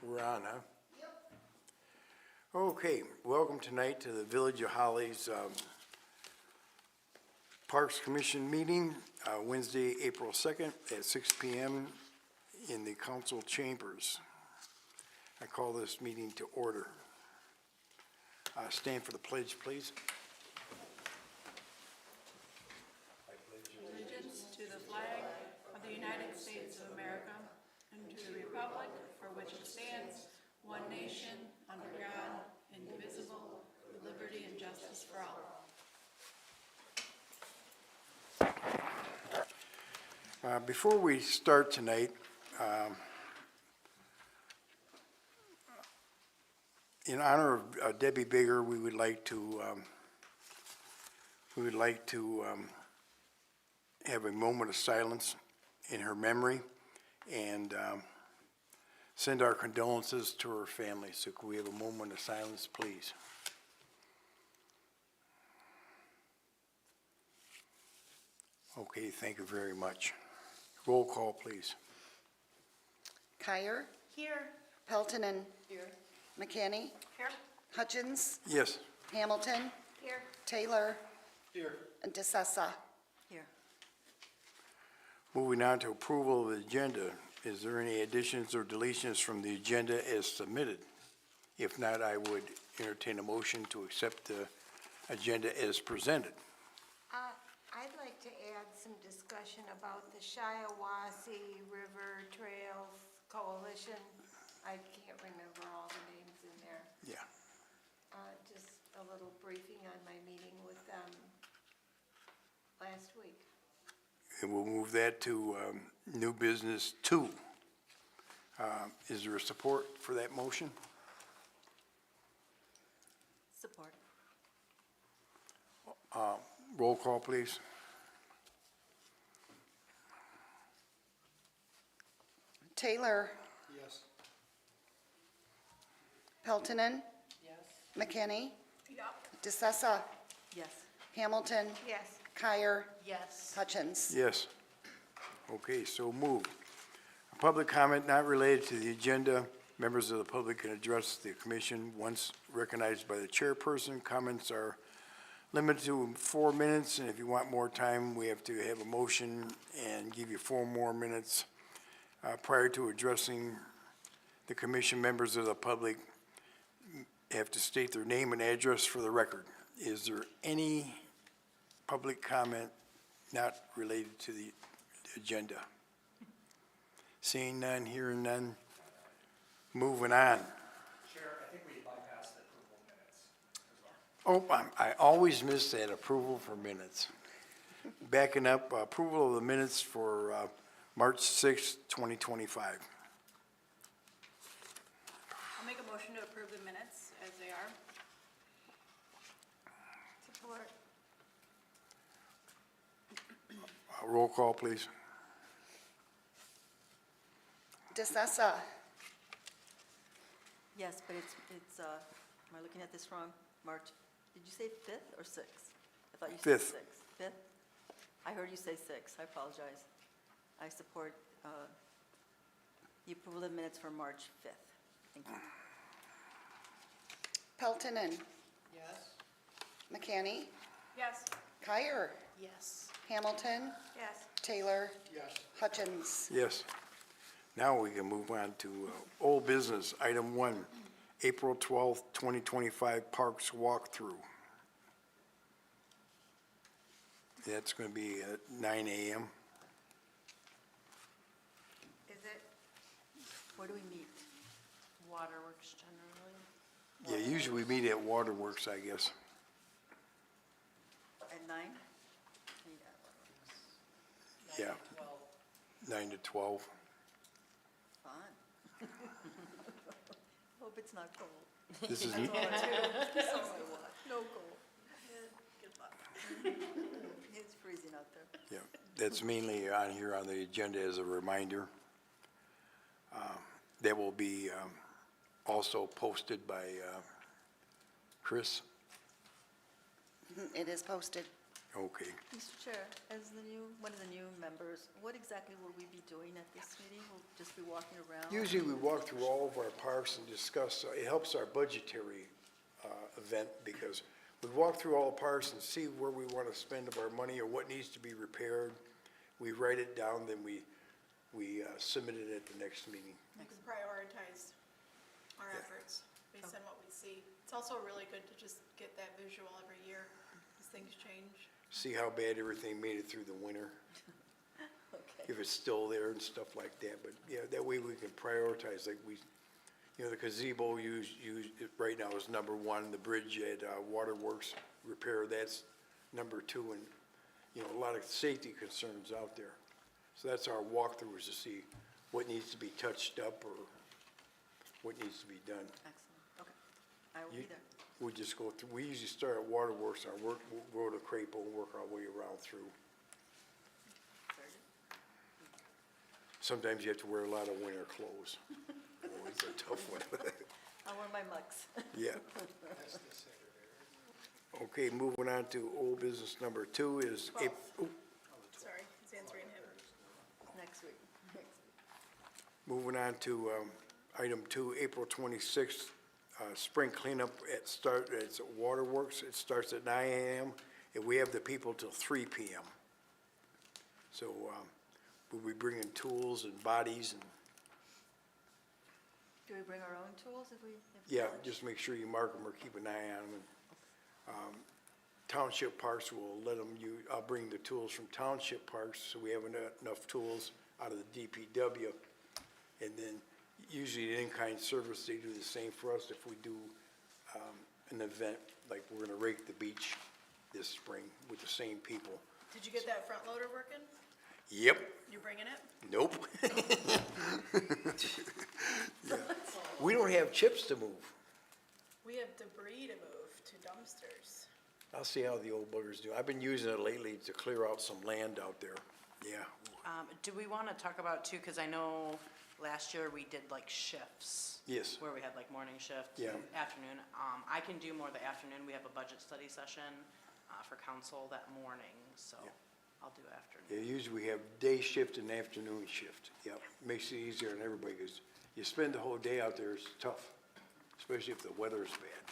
We're on, huh? Yep. Okay, welcome tonight to the Village of Holly's Parks Commission meeting, Wednesday, April 2nd at 6 p.m. in the council chambers. I call this meeting to order. Stand for the pledge, please. Allegiance to the flag of the United States of America and to the republic for which it stands, one nation, under God, indivisible, with liberty and justice for all. Before we start tonight, in honor of Debbie Bigger, we would like to have a moment of silence in her memory and send our condolences to her family. So could we have a moment of silence, please? Okay, thank you very much. Roll call, please. Kyer. Here. Peltonen. Here. McKinney. Here. Hutchins. Yes. Hamilton. Here. Taylor. Here. And DeSessa. Here. Moving on to approval of the agenda. Is there any additions or deletions from the agenda as submitted? If not, I would entertain a motion to accept the agenda as presented. I'd like to add some discussion about the Shiawassee River Trails Coalition. I can't remember all the names in there. Yeah. Just a little briefing on my meeting with them last week. And we'll move that to new business 2. Is there a support for that motion? Support. Roll call, please. Taylor. Yes. Peltonen. Yes. McKinney. Yep. DeSessa. Yes. Hamilton. Yes. Kyer. Yes. Hutchins. Yes. Okay, so moved. A public comment not related to the agenda. Members of the public can address the commission once recognized by the chairperson. Comments are limited to 4 minutes, and if you want more time, we have to have a motion and give you 4 more minutes. Prior to addressing the commission, members of the public have to state their name and address for the record. Is there any public comment not related to the agenda? Seeing none, hearing none, moving on. Chair, I think we bypassed the approval minutes as well. Oh, I always miss that approval for minutes. Backing up, approval of the minutes for March 6th, 2025. I'll make a motion to approve the minutes as they are. Support. Roll call, please. DeSessa. Yes, but it's, am I looking at this wrong? March, did you say 5th or 6th? I thought you said Fifth. 6th. 5th? I heard you say 6th, I apologize. I support the approval of minutes for March 5th. Thank you. Peltonen. Yes. McKinney. Yes. Kyer. Yes. Hamilton. Yes. Taylor. Yes. Hutchins. Yes. Now we can move on to old business, item 1, April 12th, 2025 Parks Walkthrough. That's going to be at 9 a.m. Is it? Where do we meet? Waterworks generally. Yeah, usually we meet at Waterworks, I guess. At 9? Yeah. 9 to 12. Fun. Hope it's not cold. This is, So I watch. No cold. Good luck. It's freezing out there. yeah, that's mainly on here on the agenda as a reminder. That will be also posted by Chris. It is posted. Okay. Mr. Chair, as one of the new members, what exactly will we be doing at this meeting? We'll just be walking around? Usually we walk through all of our parks and discuss, it helps our budgetary event because we walk through all the parks and see where we want to spend of our money or what needs to be repaired. We write it down, then we submit it at the next meeting. We can prioritize our efforts based on what we see. It's also really good to just get that visual every year as things change. See how bad everything made it through the winter, Okay. if it's still there and stuff like that. But yeah, that way we can prioritize, like the gazebo right now is number one. The bridge at Waterworks repair, that's number two. And, a lot of safety concerns out there. So that's our walkthrough, is to see what needs to be touched up or what needs to be done. Excellent, okay. I will be You- there. We just go through, we usually start at Waterworks, we'll go to Crapo and work our way around through. Very good. Sometimes you have to wear a lot of winter clothes. Oh, it's a tough one. I'll wear my mugs. Yeah. Okay, moving on to old business number 2 is, Sorry, he's answering him. Next week. moving on to item 2, April 26th, spring cleanup it's at Waterworks. It starts at 9 a.m. and we have the people till 3 p.m. So we'll be bringing tools and bodies and, Do we bring our own tools if we? yeah, just make sure you mark them or keep an eye on them. And Township Parks will let them, I'll bring the tools from Township Parks, so we have enough tools out of the DPW. And then usually the in-kind service, they do the same for us if we do an event, like we're gonna rake the beach this spring with the same people. Did you get that front loader working? Yep, You bringing it? nope. Yeah. We don't have chips to move. We have debris to move to dumpsters. I'll see how the old buggers do. I've been using it lately to clear out some land out there. Yeah, Do we want to talk about too, because I know last year we did like shifts. yes, Where we had like morning shift, Yeah. afternoon. I can do more the afternoon. We have a budget study session for council that morning, so Yeah. I'll do afternoon. yeah, usually we have day shift and afternoon shift. Yep, makes it easier on everybody, because you spend the whole day out there, it's tough, especially if the weather's bad.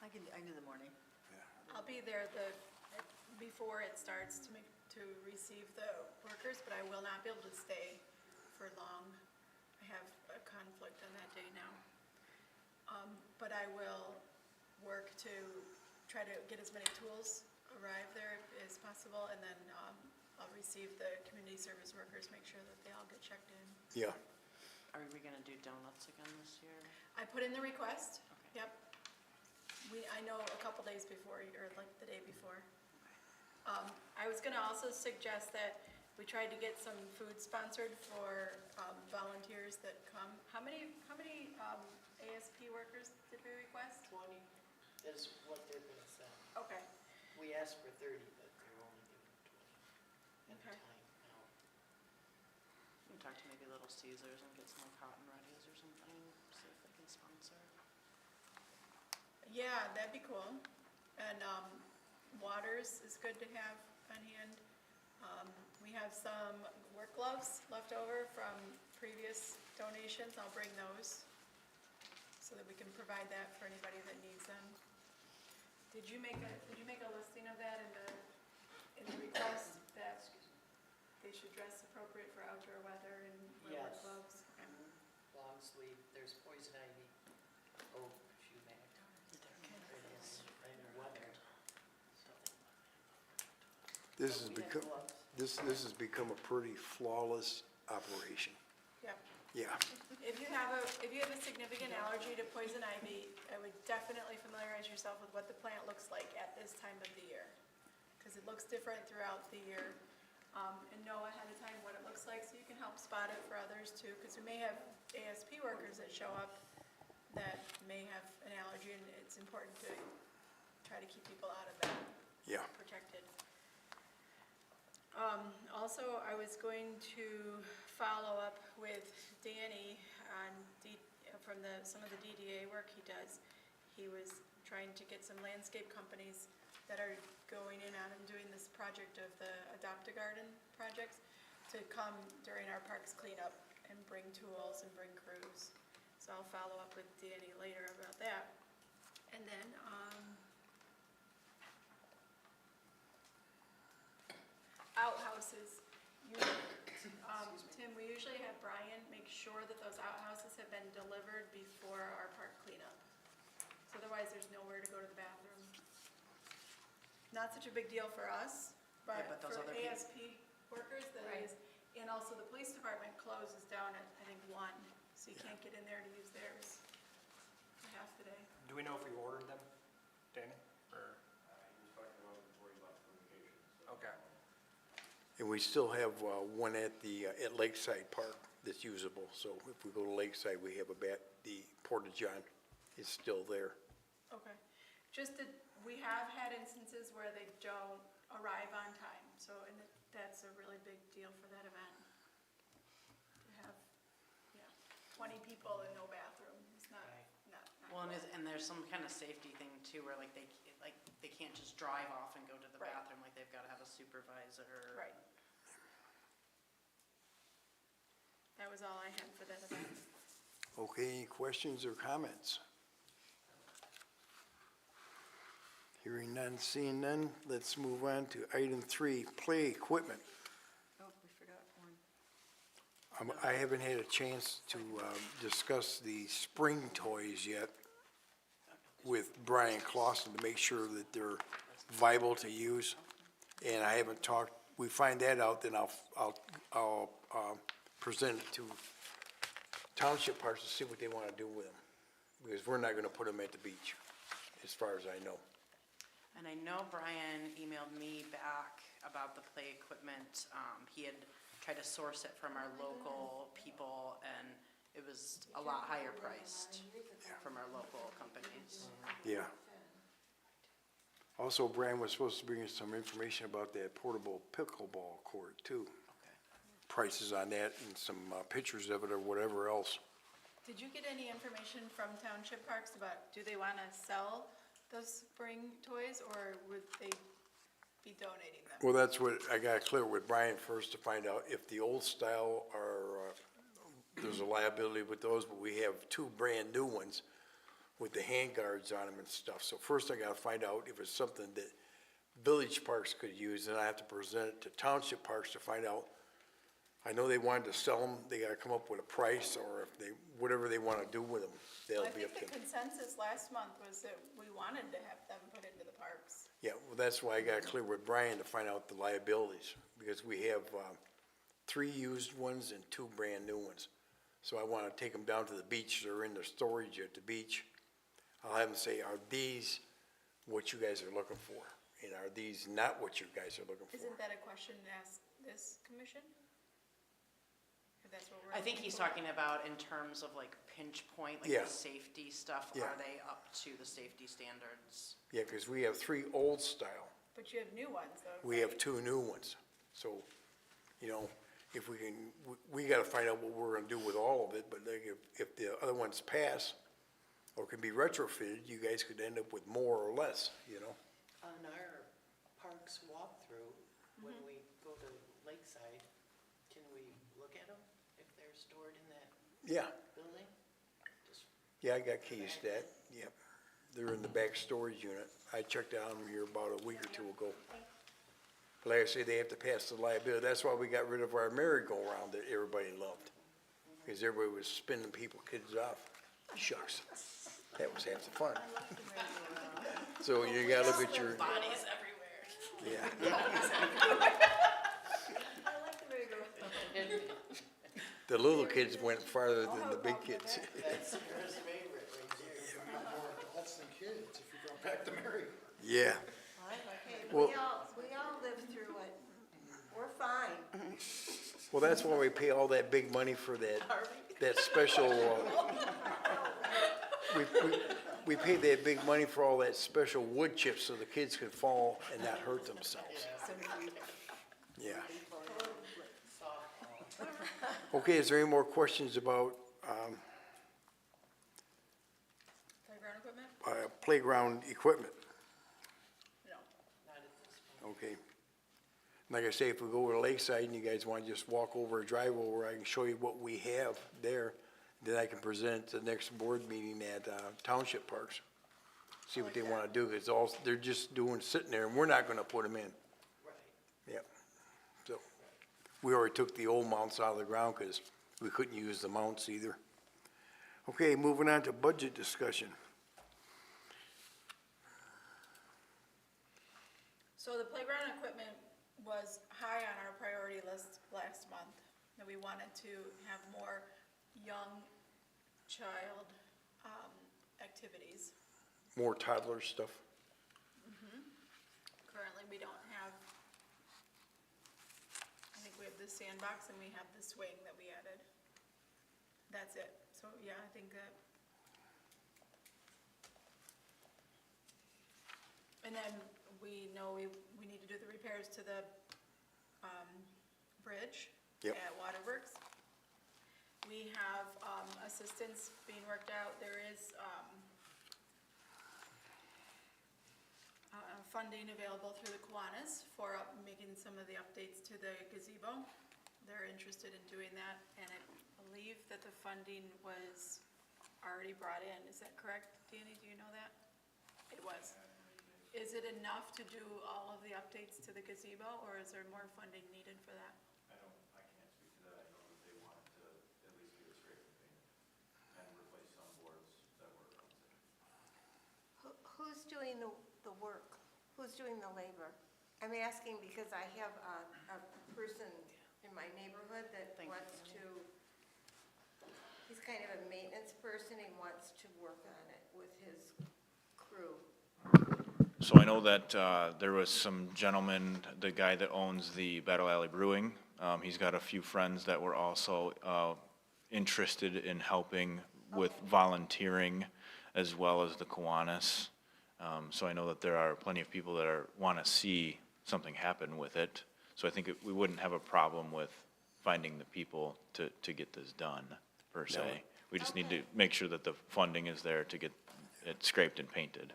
I do the morning. I'll be there before it starts to receive the workers, but I will not be able to stay for long. I have a conflict on that day now. But I will work to try to get as many tools arrive there as possible, and then I'll receive the community service workers, make sure that they all get checked in. Yeah, Are we going to do donuts again this year? I put in the request, Okay. yep. I know a couple days before, or like the day before. I was gonna also suggest that we tried to get some food sponsored for volunteers that come. How many ASP workers did we request? 20 is what they're gonna send. Okay, We asked for 30, but they're only giving 20 at Okay. a time now. We can talk to maybe Little Caesars and get some cotton readies or something, see if they can sponsor. yeah, that'd be cool. And Waters is good to have on hand. We have some work gloves left over from previous donations. I'll bring those so that we can provide that for anybody that needs them. Did you make a listing of that in the request, that they should dress appropriate for outdoor weather and wear work Yes. gloves? Okay. Long sleeve, there's poison ivy. Oh, shoot, man. It is kind of weather. this has We have become, gloves. this has become a pretty flawless operation. Yep. Yeah, If you have a significant allergy to poison ivy, I would definitely familiarize yourself with what the plant looks like at this time of the year. Because it looks different throughout the year. And know ahead of time what it looks like, so you can help spot it for others too. Because we may have ASP workers that show up that may have an allergy, and it's important to try to keep people out of that, yeah. protected. Also, I was going to follow up with Danny on from some of the DDA work he does. He was trying to get some landscape companies that are going in on and doing this project of the Adopt a Garden projects to come during our parks cleanup and bring tools and bring crews. So I'll follow up with Danny later about that. And then, outhouses. Tim, we usually have Brian make sure that those outhouses have been delivered before our park cleanup. So otherwise, there's nowhere to go to the bathroom. Not such a big deal for us, but Yeah, but those for other people- ASP workers, that Right. is. And also, the police department closes down at, I think, 1, so you can't get in there to use theirs for half the day. Do we know if we ordered them, Danny, or? Okay. And we still have one at the, at Lakeside Park that's usable. So if we go to Lakeside, we have the Porta-John is still there. Okay. Just that we have had instances where they don't arrive on time, so, and that's a really big deal for that event. To have, 20 people and no bathroom is not. Well, and there's some kind of safety thing too, where like they can't just drive off and go to the Right. bathroom, like they've gotta have a supervisor. Right. That was all I had for that event. Okay, any questions or comments? Hearing none, seeing none, let's move on to item 3, play equipment. Oh, we forgot one. I haven't had a chance to discuss the spring toys yet with Brian Clausen to make sure that they're viable to use. And I haven't talked, we find that out, then I'll present it to township parks to see what they want to do with them. Because we're not going to put them at the beach, as far as I know. And I know Brian emailed me back about the play equipment. He had tried to source it from our local people, and it was a lot higher priced from our local companies. Yeah. Also, Brian was supposed to bring us some information about that portable pickleball court, too. Prices on that and some pictures of it or whatever else. Did you get any information from Township Parks about, do they want to sell those spring toys, or would they be donating them? Well, that's what, I got clear with Brian first to find out if the old style are, there's a liability with those, but we have 2 brand-new ones with the hand guards on them and stuff. So first I gotta find out if it's something that village parks could use, and I have to present it to township parks to find out. I know they wanted to sell them, they gotta come up with a price, or if they, whatever they wanna do with them, they'll I be up think to the consensus last month was that we wanted to have them put into the parks. Yeah, well, that's why I got clear with Brian to find out the liabilities, because we have 3 used ones and 2 brand-new ones. So I want to take them down to the beach, they're in the storage at the beach. I'll have them say, are these what you guys are looking for? And are these not what you guys are looking for? Isn't that a question to ask this commission? If that's what we're I think looking he's for? talking about in terms of like pinch point, like Yeah. the safety stuff. Yeah. Are they up to the safety standards? Yeah, because we have 3 old style, But you have new ones, though. we have 2 new ones. So, you know, if we can, we got to find out what we're going to do with all of it, but like if the other ones pass or can be retrofitted, you guys could end up with more or less, you know? On our parks walkthrough, when we go to Lakeside, can we look at them if they're stored in that Yeah, building? Just yeah, I got keys to that, yep. They're in the back storage unit. I checked on them here about a week or 2 ago. But like I say, they have to pass the liability. That's why we got rid of our merry-go-round that everybody loved. Because everybody was spinning kids off. Shucks, that was half the fun. So you gotta look at your, Bodies everywhere. yeah. The little kids went farther than the big kids. That's Sarah's favorite right there. More adults than kids, if you go back to Mary. Yeah, Hey, Well- we all lived through it. We're fine. well, that's why we pay all that big money for that special, we pay that big money for all that special wood chips so the kids could fall and not hurt themselves. Yeah. Okay, is there any more questions about Playground equipment? playground equipment? No. Okay. Like I say, if we go to Lakeside and you guys want to just walk over or drive over, I can show you what we have there. Then I can present the next board meeting at Township Parks. See what they want to do, because they're just sitting there, and we're not going to put them in. Right. Yep. So, we already took the old mounts out of the ground because we couldn't use the mounts either. Okay, moving on to budget discussion. So the playground equipment was high on our priority list last month, and we wanted to have more young child activities. More toddler stuff. Currently, we don't have, I think we have the sandbox and we have the swing that we added. That's it. So, yeah, I think that. And then we know we need to do the repairs to the bridge Yep. at Waterworks. We have assistance being worked out. There is funding available through the Kiwanis for making some of the updates to the gazebo. They're interested in doing that, and I believe that the funding was already brought in. Is that correct, Danny? Do you know that? It was. Is it enough to do all of the updates to the gazebo, or is there more funding needed for that? I can't speak to that. I know that they wanted to at least get it straight and painted and replace some boards that were unsafe. Who's doing the work? Who's doing the labor? I'm asking because I have a person in my neighborhood that wants to, he's kind of a maintenance person, he wants to work on it with his crew. So I know that there was some gentleman, the guy that owns the Battle Alley Brewing, he's got a few friends that were also interested in helping with volunteering as well as the Kiwanis. So I know that there are plenty of people that want to see something happen with it. So I think we wouldn't have a problem with finding the people to get this done, per se. We just need to make sure that the funding is there to get it scraped and painted.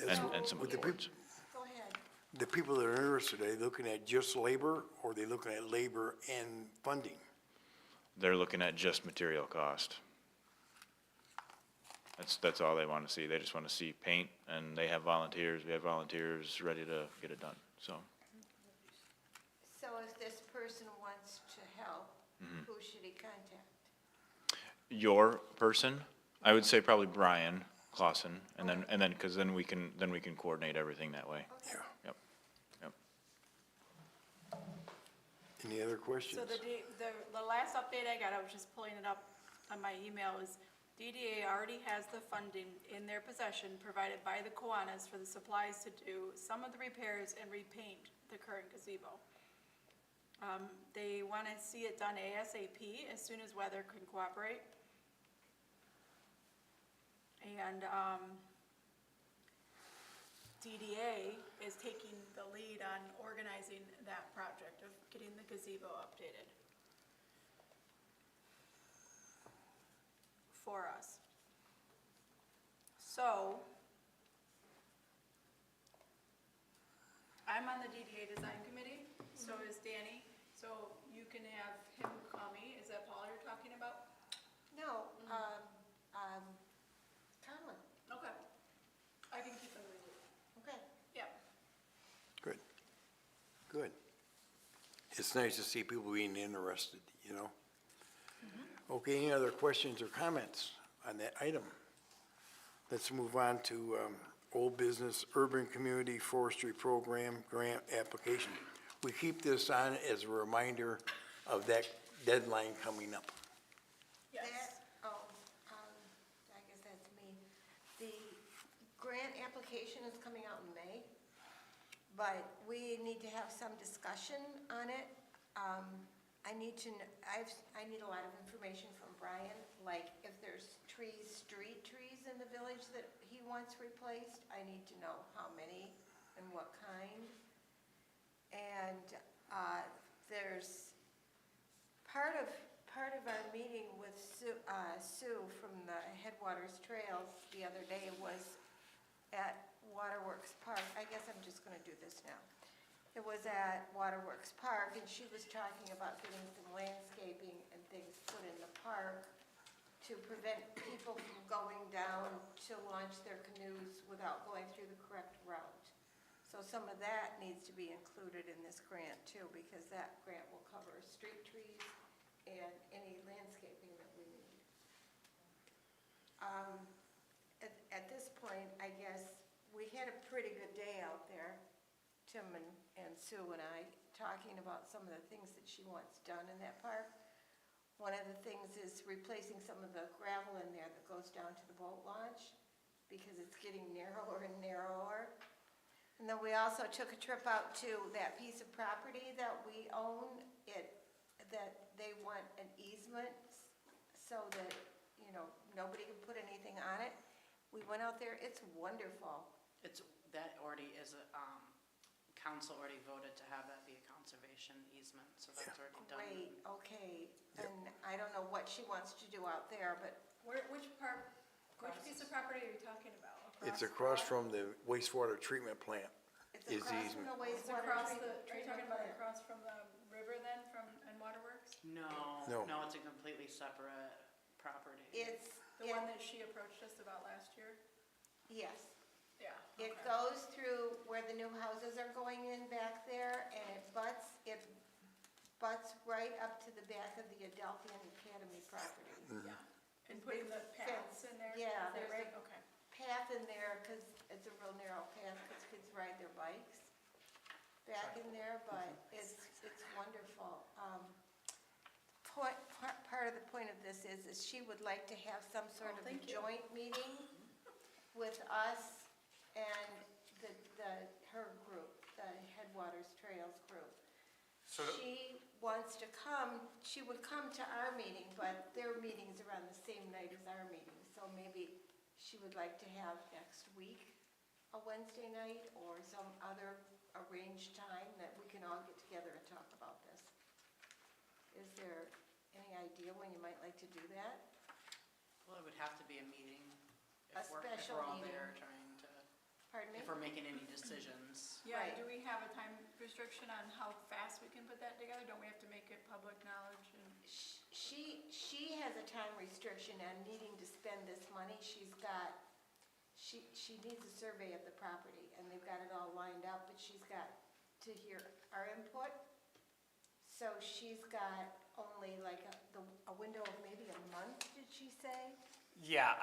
And some With the boards. Go ahead. The people that are interested, are they looking at just labor, or are they looking at labor and funding? They're looking at just material cost. That's all they want to see. They just want to see paint, and they have volunteers. We have volunteers ready to get it done, so. So if this person wants to help, who should he contact? Your person, I would say probably Brian Clausen, and then, because then we can coordinate everything that way. Yeah. Yep, yep. Any other questions? So the last update I got, I was just pulling it up on my email, is DDA already has the funding in their possession provided by the Kiwanis for the supplies to do some of the repairs and repaint the current gazebo. They want to see it done ASAP, as soon as weather can cooperate. And DDA is taking the lead on organizing that project of getting the gazebo updated for us. So, I'm on the DDA design committee, so is Danny, so you can have him call me. Is that Paul you're talking about? No, Colin, Okay. I can keep him in the loop. okay. Yeah. Good. Good. It's nice to see people being interested, you know? Okay, any other questions or comments on that item? Let's move on to old business, urban community forestry program grant application. We keep this on as a reminder of that deadline coming up. Yes. I guess that's me. The grant application is coming out in May, but we need to have some discussion on it. I need a lot of information from Brian, like if there's street trees in the village that he wants replaced, I need to know how many and what kind. And there's part of our meeting with Sue from the Headwaters Trails the other day was at Waterworks Park. I guess I'm just gonna do this now. It it was at Waterworks Park, and she was talking about getting some landscaping and things put in the park to prevent people from going down to launch their canoes without going through the correct route. So some of that needs to be included in this grant too, because that grant will cover street trees and any landscaping that we need. At this point, I guess, we had a pretty good day out there, Tim and Sue and I, talking about some of the things that she wants done in that park. One of the things is replacing some of the gravel in there that goes down to the boat launch, because it's getting narrower and narrower. And then we also took a trip out to that piece of property that we own, that they want an easement so that, you know, nobody can put anything on it. We went out there, it's wonderful. That already is, council already voted to have that be a conservation easement, so that's already done. Great, okay. And I don't know what she wants to do out there, but Which piece of property are you talking about? It's across from the wastewater treatment plant. it's Is the across easement. from the It's wastewater across the, treatment. are you talking about across from the river then, and Waterworks? No. No, it's a completely separate property. It's, The one that she approached us about last year? yes. Yeah. It okay. goes through where the new houses are going in back there, and it butts right up to the back of the Adelphian Academy property. Yeah, and putting the paths in there? Yeah, Is that there's right? a- Okay. Path in there, because it's a real narrow path, because kids ride their bikes back in there, but it's wonderful. Part of the point of this is she would like to have some sort Oh, of thank you. joint meeting with us and her group, the Headwaters Trails group. So- She wants to come, she would come to our meeting, but their meetings are on the same night as our meeting, so maybe she would like to have next week a Wednesday night or some other arranged time that we can all get together and talk about this. Is there any idea when you might like to do that? Well, it would have to be a meeting. A if we're special all meeting. there trying to, Pardon me? if we're making any decisions. Yeah, Right. do we have a time restriction on how fast we can put that together? Don't we have to make it public knowledge and? She has a time restriction on needing to spend this money. She's got, she needs a survey of the property, and they've got it all lined up, but she's got to hear our input. So she's got only like a window of maybe a month, did she say? Yeah,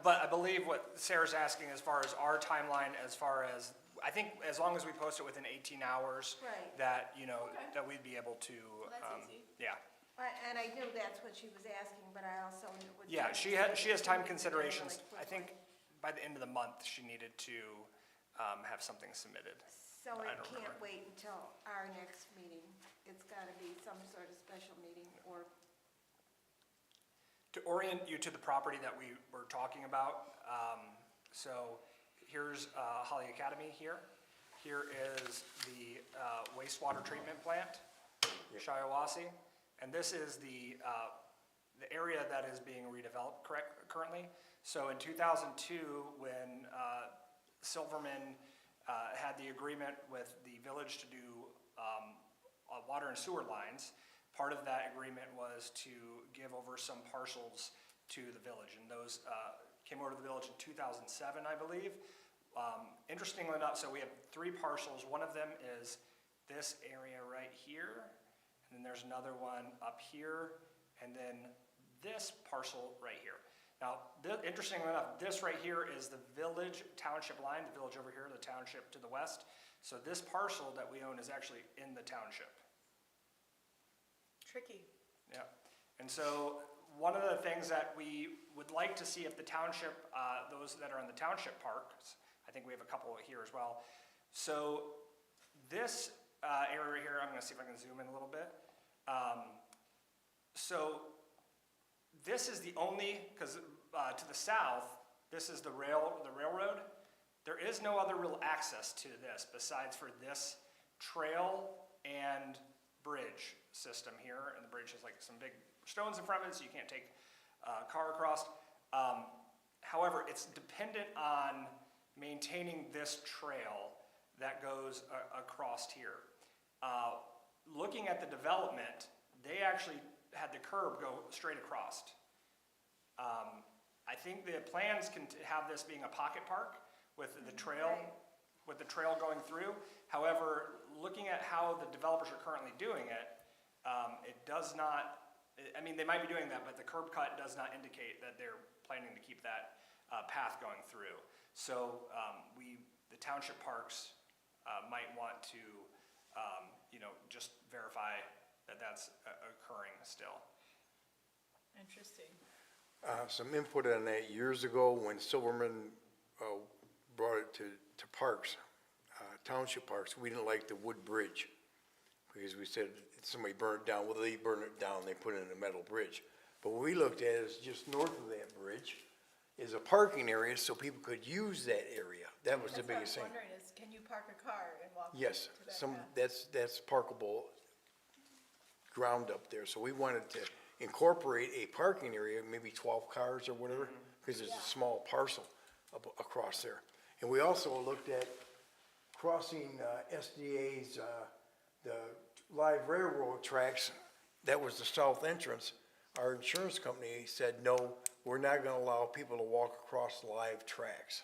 but I believe what Sarah's asking as far as our timeline, as far as, I think as long as we post it within 18 hours. Right. That, you know, Okay. that we'd be able to. Well, that's easy. Yeah, And I knew that's what she was asking, but I also knew it would. yeah, take- she has time really considerations. I quickly. think by the end of the month, she needed to have something submitted. So I it don't can't remember. wait until our next meeting. It's gotta be some sort of special meeting or, To orient you to the property that we were talking about, so here's Holly Academy here. Here is the wastewater treatment plant, Shiawassee. And this is the area that is being redeveloped currently. So in 2002, when Silverman had the agreement with the village to do water and sewer lines, part of that agreement was to give over some parcels to the village, and those came over to the village in 2007, I believe. Interestingly enough, so we have 3 parcels. One of them is this area right here, and then there's another one up here, and then this parcel right here. Now, interestingly enough, this right here is the village township line, the village over here, the township to the west. So this parcel that we own is actually in the township. Tricky. Yeah, and so one of the things that we would like to see if the township, those that are in the township parks, I think we have a couple here as well. So this area here, I'm gonna see if I can zoom in a little bit. So this is the only, because to the south, this is the railroad. There is no other real access to this besides for this trail and bridge system here, and the bridge has like some big stones in front of it, so you can't take a car across. However, it's dependent on maintaining this trail that goes across here. looking at the development, they actually had the curb go straight across. I think the plans can have this being a pocket park with the trail, going through. However, looking at how the developers are currently doing it, it does not, I mean, they might be doing that, but the curb cut does not indicate that they're planning to keep that path going through. So the township parks might want to, just verify that that's occurring still. Interesting. Some input on that years ago when Silverman brought it to parks, township parks. We didn't like the wood bridge because we said somebody burned it down. Well, they burned it down, they put in a metal bridge. But what we looked at is just north of that bridge is a parking area so people could use that area. That was the biggest thing. That's what I'm wondering is, can you park a car and walk Yes, to that path? that's parkable ground up there. So we wanted to incorporate a parking area, maybe 12 cars or whatever, because it's a small parcel across there. And we also looked at crossing SDA's, the live railroad tracks. That was the south entrance. Our insurance company said, no, we're not gonna allow people to walk across the live tracks.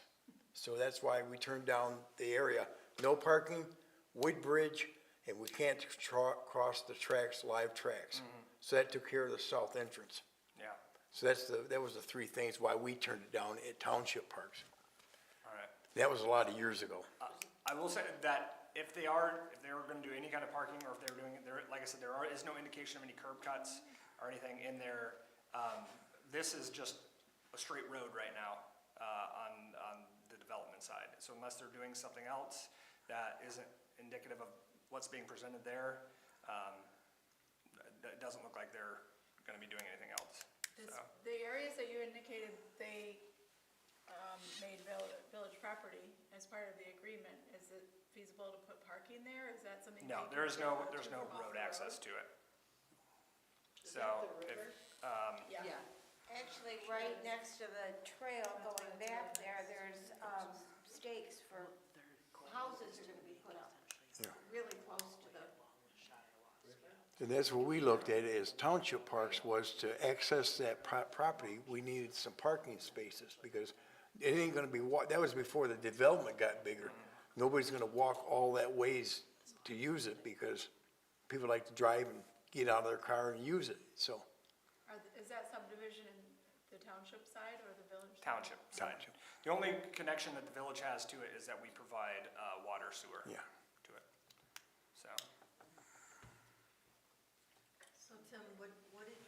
So that's why we turned down the area. No parking, wood bridge, and we can't cross the tracks, live tracks. So that took care of the south entrance. Yeah, So that was the three things why we turned it down at township parks. all right. That was a lot of years ago. I will say that if they are gonna do any kind of parking, or if they're doing, like I said, there is no indication of any curb cuts or anything in there. This is just a straight road right now, on the development side. So unless they're doing something else that isn't indicative of what's being presented there, it doesn't look like they're gonna be doing anything else, Does so. the areas that you indicated, they made village property as part of the agreement, is it feasible to put parking there? Is that something? No, they there's can no, do there's no from off road the access to it. Is So, that the if, river? Yeah. Actually, right next to the trail going back there, there's stakes for houses to be put up. Yeah. Really close to the, And that's what we looked at as township parks was to access that property, we needed some parking spaces because it ain't gonna be, that was before the development got bigger. Nobody's gonna walk all that ways to use it because people like to drive and get out of their car and use it, so. Is that subdivision in the township side or the village? side? township side. The only connection that the village has to it is that we provide, water sewer. Yeah. To it, so. So Tim, what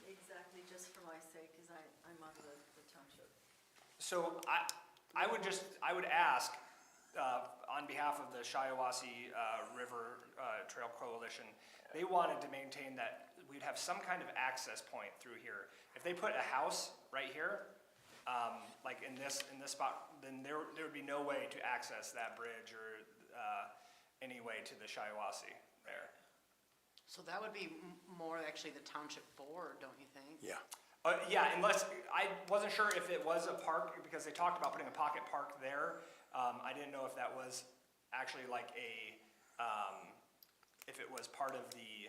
exactly, just for my sake, because I'm on the township. So I would ask, on behalf of the Shiawassee River Trail Coalition, they wanted to maintain that we'd have some kind of access point through here. If they put a house right here, like in this spot, then there would be no way to access that bridge or any way to the Shiawassee there. So that would be more actually the township board, don't you think? Yeah. Yeah, unless, I wasn't sure if it was a park, because they talked about putting a pocket park there. I didn't know if that was actually like if it was part of the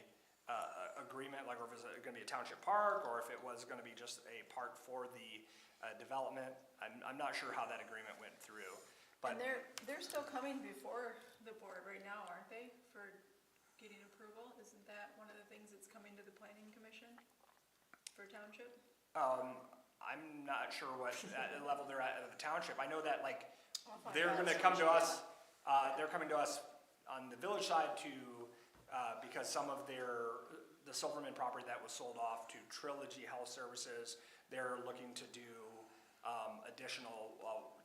agreement, like, or if it was gonna be a township park, or if it was gonna be just a park for the development. I'm not sure how that agreement went through, but. And they're still coming before the board right now, aren't they, for getting approval? Isn't that one of the things that's coming to the planning commission for township? I'm not sure what level they're at the township. I know that, like, I'll find they're out. gonna come to us, they're coming to us on the village side because some of the Silverman property that was sold off to Trilogy Health Services, they're looking to do, additional,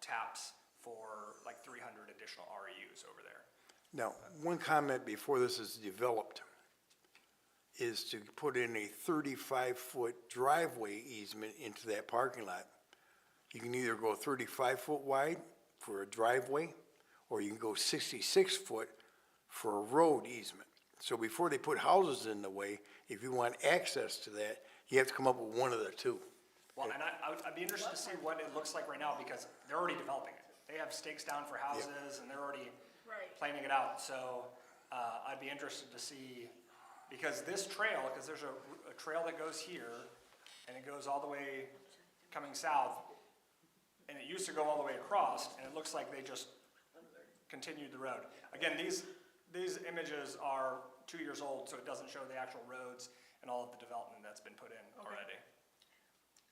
taps for like 300 additional REUs over there. Now, one comment before this is developed is to put in a 35-foot driveway easement into that parking lot. You can either go 35-foot wide for a driveway, or you can go 66-foot for a road easement. So before they put houses in the way, if you want access to that, you have to come up with one of the two. Well, and I'd be interested to see what it looks like right now, because they're already developing it. They have stakes down for houses, and they're already Right. planning it out, so, I'd be interested to see, because this trail, because there's a trail that goes here, and it goes all the way coming south, and it used to go all the way across, and it looks like they just continued the road. Again, these images are 2 years old, so it doesn't show the actual roads and all of the development that's been put in already.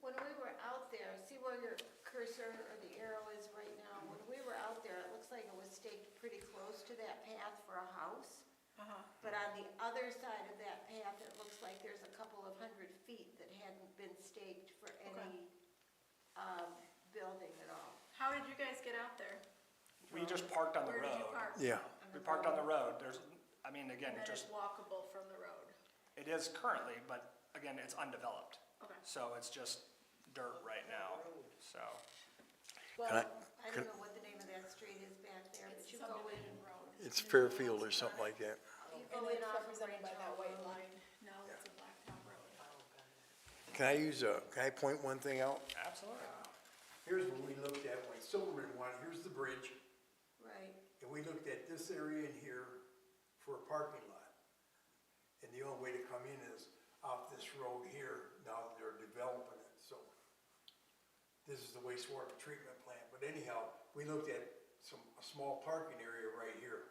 When we were out there, see where your cursor or the arrow is right now? When we were out there, it looks like it was staked pretty close to that path for a house. But on the other side of that path, it looks like there's a couple of 100 feet that hadn't been staked for any building at all. How did you guys get out there? We just parked on the Where did you road. park? Yeah. We parked on the road. There's, I mean, again, And then just, it's walkable from the road. it is currently, but again, it's undeveloped. Okay. So it's just dirt right now, so. Well, Can I don't know what the name of that street is back there, but it's you go in, subdivision road. It's Fairfield or something like that. you And go in it's off of represented by Ranch that Hall white Road. line. Now it's a blacktop road. Can I point one thing out? Absolutely. Here's what we looked at when Silverman won, here's the bridge, Right. and we looked at this area in here for a parking lot. And the only way to come in is off this road here, now they're developing it, so. This is the wastewater treatment plant, but anyhow, we looked at a small parking area right here.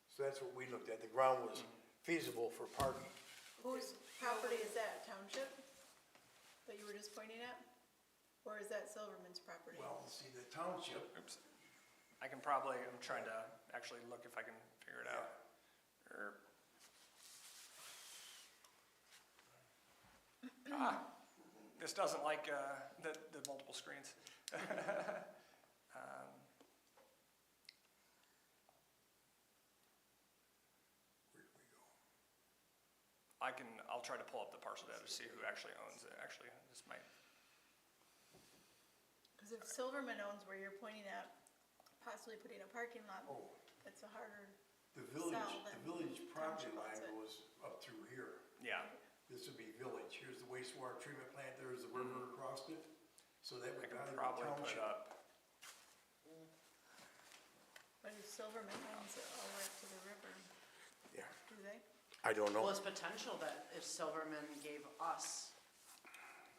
So that's what we looked at, the ground was feasible for parking. Whose property is that, township? That you were just pointing at? Or is that Silverman's property? Well, see, the township, Oops. I can probably, I'm trying to actually look if I can figure it out. This doesn't like the multiple screens. I'll try to pull up the parcel data to see who actually owns it. Actually, this might, Because if Silverman owns where you're pointing at, possibly putting a parking lot, it's a harder, the South and village property township line owns it. goes up through here. yeah, This would be village, here's the wastewater treatment plant, there's the river across it. So that I would can probably probably be put it township. up. but if Silverman owns it all the way up to the river, Yeah, do they? I don't know. Well, it's potential that if Silverman gave us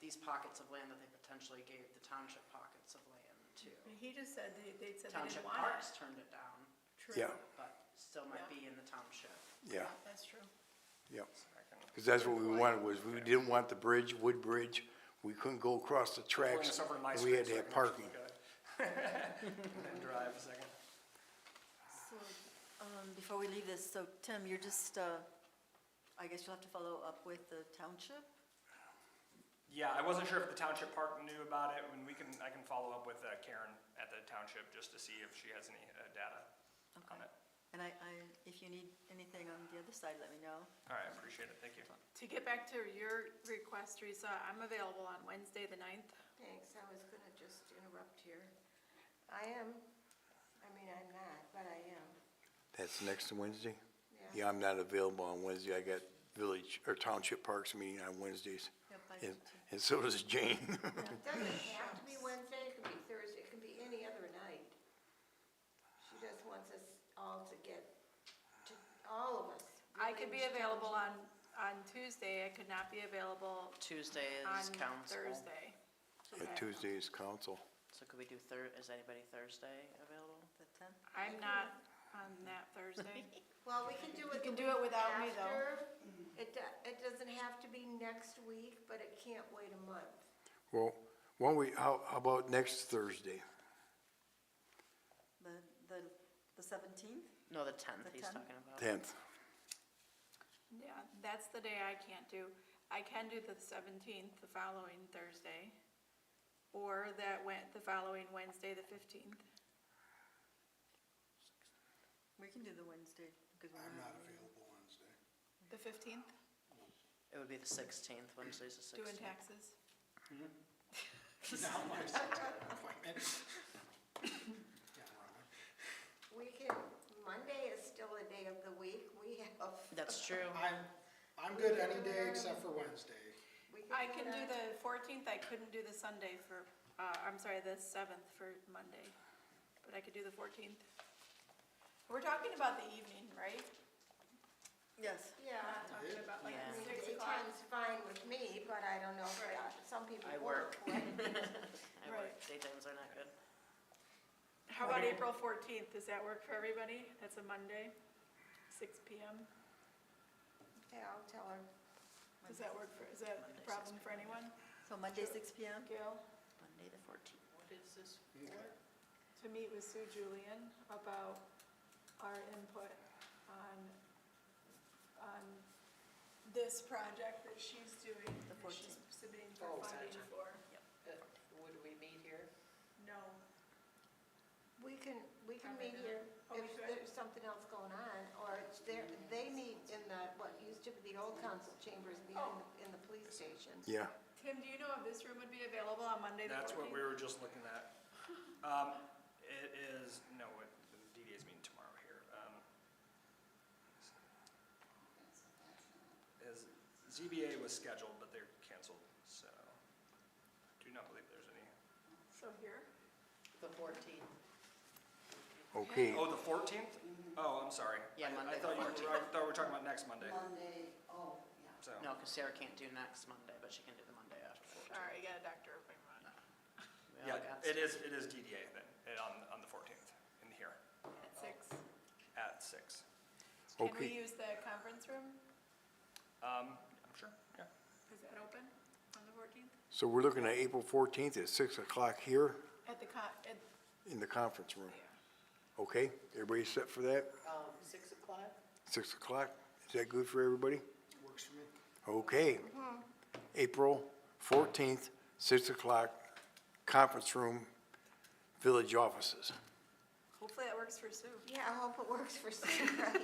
these pockets of land, that they potentially gave the township pockets of land too. He just said they said they Township didn't want it. Parks turned it down, True. Yeah, but still might Yeah. be in the township. yeah, That's true. yeah. I can- Because that's what we wanted, was we didn't want the bridge, wood bridge, we couldn't go across the Pulling tracks. this over in my We had to screen so I have can parking. actually look at it. And then drive a second. So, before we leave this, so Tim, you're just, I guess you'll have to follow up with the township? Yeah, I wasn't sure if the township park knew about it, and I can follow up with Karen at the township just to see if she has any data on Okay. it. And if you need anything on the other side, let me know. All right, I appreciate it, thank you. To get back to your request, Teresa, I'm available on Wednesday, the 9th. Thanks, I was gonna just interrupt here. I am, I mean, I'm not, but I am, That's next Wednesday? yeah. Yeah, I'm not available on Wednesday, I got village, or township parks meeting on Wednesdays. Yep, I do And, too. and so does Jane. It doesn't have to be Wednesday, it can be Thursday, it can be any other night. She just wants us all to get, to, all of us. I could be village, available township. on Tuesday. I could not be available Tuesday on is council. Thursday. And Tuesday is council. So could we do is anybody Thursday available? The 10th? I'm not on that Thursday. Well, we can do it. You can the do it week without me, though. after. It doesn't have to be next week, but it can't wait a month. Well, why don't we, how about next Thursday? The 17th? No, the 10th The he's 10th? talking about. 10th. Yeah, that's the day I can't do. I can do the 17th, the following Thursday, or the following Wednesday, the 15th. We can do the Wednesday, because we're I'm not. not available Wednesday. The 15th, It would be the 16th, Wednesday's the 16th. doing taxes. Now my appointment. Yeah, Ron. We can, Monday is still a day of the week. We have. That's true. I'm good any day except for Wednesday. we I can do that. the 14th, I couldn't do the Sunday for, I'm sorry, the 7th for Monday, but I could do the 14th. We're talking about the evening, right? Yes. Yeah. Talking about like Yeah. 6 o'clock. Daytime's fine with me, but I don't know if some people I work. I work, Right. daytimes are not good. How about April 14th? Does that work for everybody? That's a Monday, 6 PM. Yeah, I'll tell her. Does that work for, is that a problem for anyone? So Monday, 6 PM? Gail? Monday the 14th. What is this for? To meet with Sue Julian about our input on this project that she's doing. The that she's 14th. submitting for Oh, funding gotcha. for. Would we meet here? No. We can meet here Oh, we if could? there's something else going on, or it's there, they meet in the, what used to be the old council chambers behind, in the police station. Yeah. Tim, do you know if this room would be available on Monday the 14th? That's what we were just looking at. It is, no, the DDA's meeting tomorrow here. ZBA was scheduled, but they're canceled, so do not believe there's any. So here? The 14th. Okay, Oh, the 14th? Oh, I'm sorry. Yeah, Monday I the thought you 14th. were, I thought we were talking about next Monday, Monday, oh, yeah. so. No, because Sarah can't do next Monday, but she can do the Monday after. All right, you got a doctor appointment We Yeah, all got it is DDA then, on the 14th, in here, at 6. at 6. Can we okay. use the conference room? I'm sure, yeah. Is that open on the 14th? So we're looking at April 14th at 6 o'clock here At the in the conference room. yeah. Okay, everybody set for that? 6 o'clock? 6 o'clock? Is that good for everybody? Works for me. Okay. April 14th, 6 o'clock, conference room, village offices. Hopefully that works for Sue. Yeah, I hope it works for Sue, right?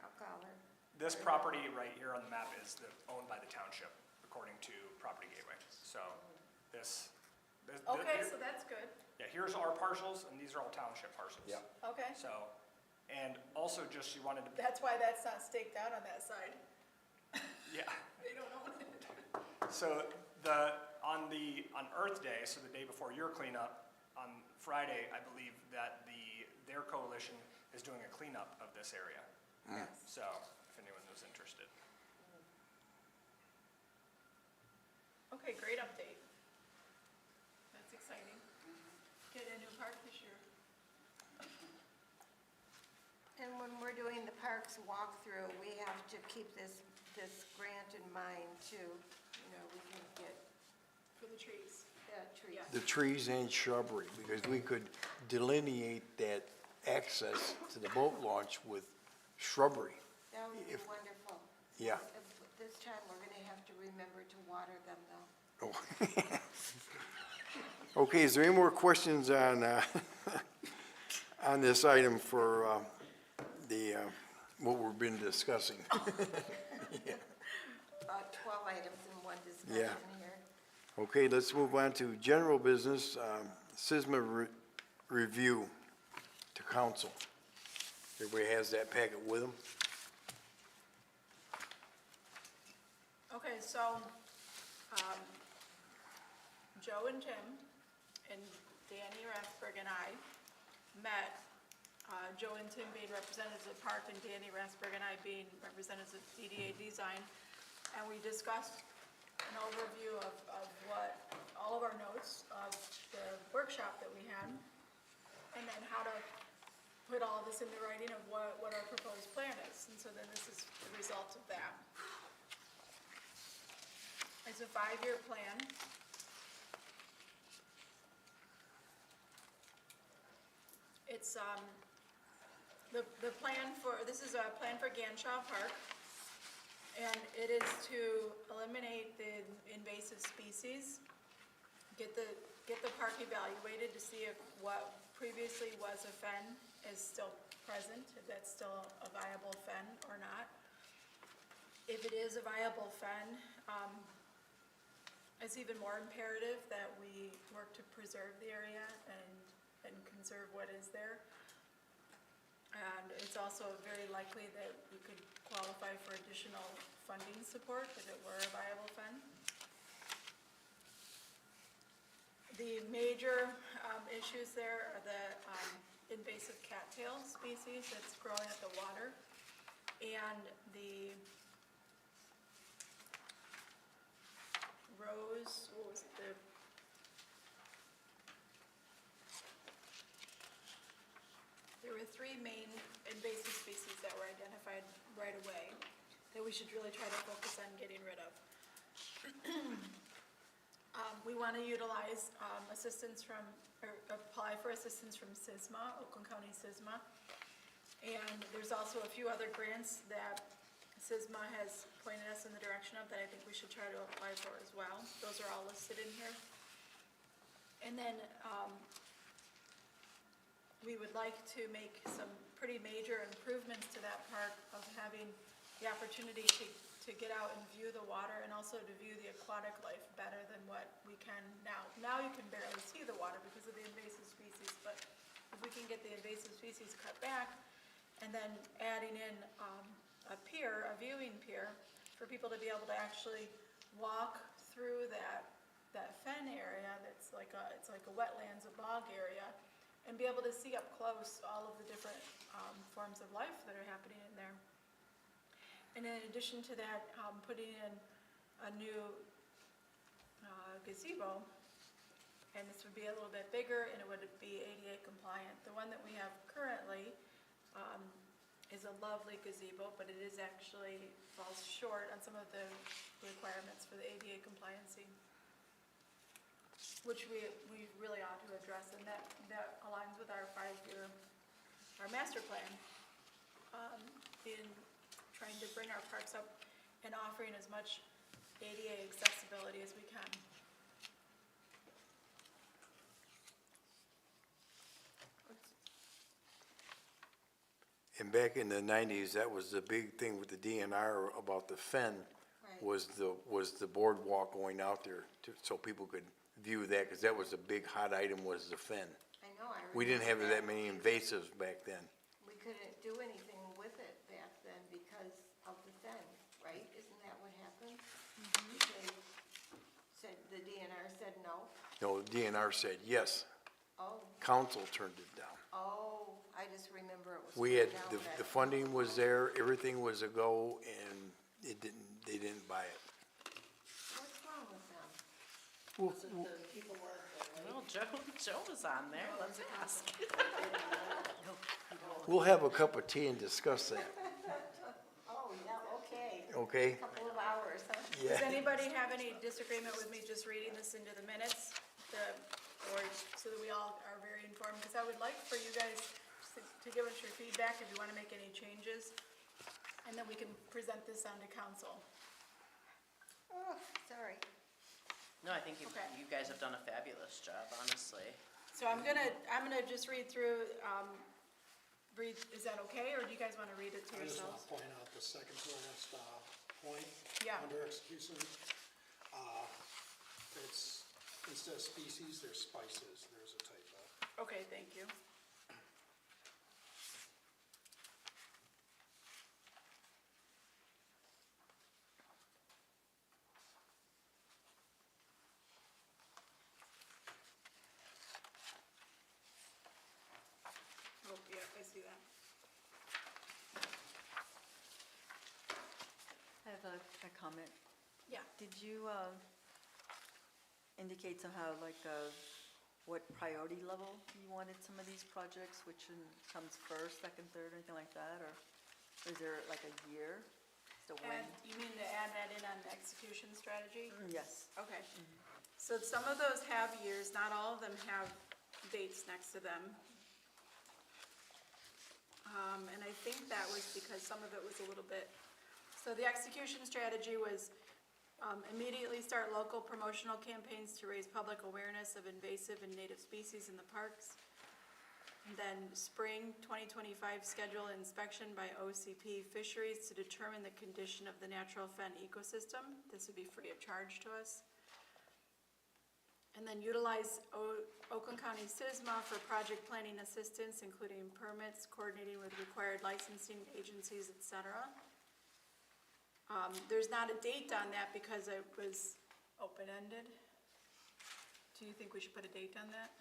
I'll call her. This property right here on the map is owned by the township, according to Property Gateway. So this. Okay, so that's good. Yeah, here's our parcels, and these are all township parcels. Yeah. Okay. So, and also just she wanted to, That's why that's not staked out on that side. yeah. They don't own it. So on Earth Day, so the day before your cleanup, on Friday, I believe that their coalition is doing a cleanup of this area. So if anyone was interested. Okay, great update. That's exciting. Get a new park this year. And when we're doing the parks walkthrough, we have to keep this grant in mind too. You know, we can get For the trees. trees. Yeah. The trees and shrubbery, because we could delineate that access to the boat launch with shrubbery. That would be If- wonderful. Yeah. This time, we're gonna have to remember to water them though. Oh. Okay, is there any more questions on, on this item for what we've been discussing? 12 items in one discussion here. Okay, let's move on to general business, SISMA review to council. Everybody has that packet with them? Okay, so, Joe and Tim and Danny Rasberg and I met, Joe and Tim being representatives of Park and Danny Rasberg and I being representatives of DDA Design. And we discussed an overview of what, all of our notes of the workshop that we had. And then how to put all this into writing of what our proposed plan is. And so then this is the result of that. It's a 5-year plan. It's, the plan for, this is a plan for Ganshaw Park. And it is to eliminate the invasive species, get the park evaluated to see if what previously was a fen is still present, if that's still a viable fen or not. If it is a viable fen, it's even more imperative that we work to preserve the area and conserve what is there. And it's also very likely that we could qualify for additional funding support if it were a viable fen. The major issues there are the invasive cattail species that's growing at the water And the Rose, what was it, there were three main invasive species that were identified right away that we should really try to focus on getting rid of. We want to utilize assistance from, or apply for assistance from SISMA, Oakland County SISMA. And there's also a few other grants that SISMA has pointed us in the direction of that I think we should try to apply for as well. Those are all listed in here. And then we would like to make some pretty major improvements to that park of having the opportunity to get out and view the water and also to view the aquatic life better than what we can now. Now you can barely see the water because of the invasive species, but if we can get the invasive species cut back and then adding in a pier, a viewing pier, for people to be able to actually walk through that fen area that's like it's like a wetlands, a bog area, and be able to see up close all of the different forms of life that are happening in there. And in addition to that, putting in a new gazebo, and this would be a little bit bigger and it would be ADA compliant. The one that we have currently is a lovely gazebo, but it is actually falls short on some of the requirements for the ADA compliancy, which we really ought to address, and that aligns with our 5-year, our master plan, in trying to bring our parks up and offering as much ADA accessibility as we can. And back in the 90s, that was the big thing with the DNR about the fen, Right. was the boardwalk going out there so people could view that, because that was a big hot item, was the fen. I know, I remember. We didn't have that many invasives back then. We couldn't do anything with it back then because of the fen, right? Isn't that what happened? They said, the DNR said no? No, the DNR said yes. Oh, Council turned it down. oh, I just remember it was. We had, turned down the that- funding was there, everything was a go, and they didn't buy it. What's wrong with them? Well, Joe was on there, let's ask. We'll have a cup of tea and discuss that, Oh, yeah, okay. okay? Couple of hours, huh? Yeah. Does anybody have any disagreement with me just reading this into the minutes? Or so that we all are very informed? Because I would like for you guys to give us your feedback if you want to make any changes, and then we can present this on to council. Oh, sorry. No, I think you Okay. guys have done a fabulous job, honestly. So I'm gonna just read through, is that okay, or do you guys want to read it to I just want yourselves? to point out the second to last point. Yeah. Under execution, it's, instead of species, there's spices, there's a typo. Okay, thank you. Oh, yeah, I see that. I have a comment. Yeah. Did you indicate somehow like what priority level you wanted some of these projects, which comes first, second, third, anything like that? Or is there like a year? So when? And you mean to add that in on the execution strategy? Yes. Okay. So some of those have years, not all of them have dates next to them. And I think that was because some of it was a little bit, so the execution strategy was immediately start local promotional campaigns to raise public awareness of invasive and native species in the parks. And then spring 2025 schedule inspection by OCP Fisheries to determine the condition of the natural fen ecosystem. This would be free of charge to us. And then utilize Oakland County SISMA for project planning assistance, including permits, coordinating with required licensing agencies, et cetera. There's not a date on that because it was open-ended. Do you think we should put a date on that?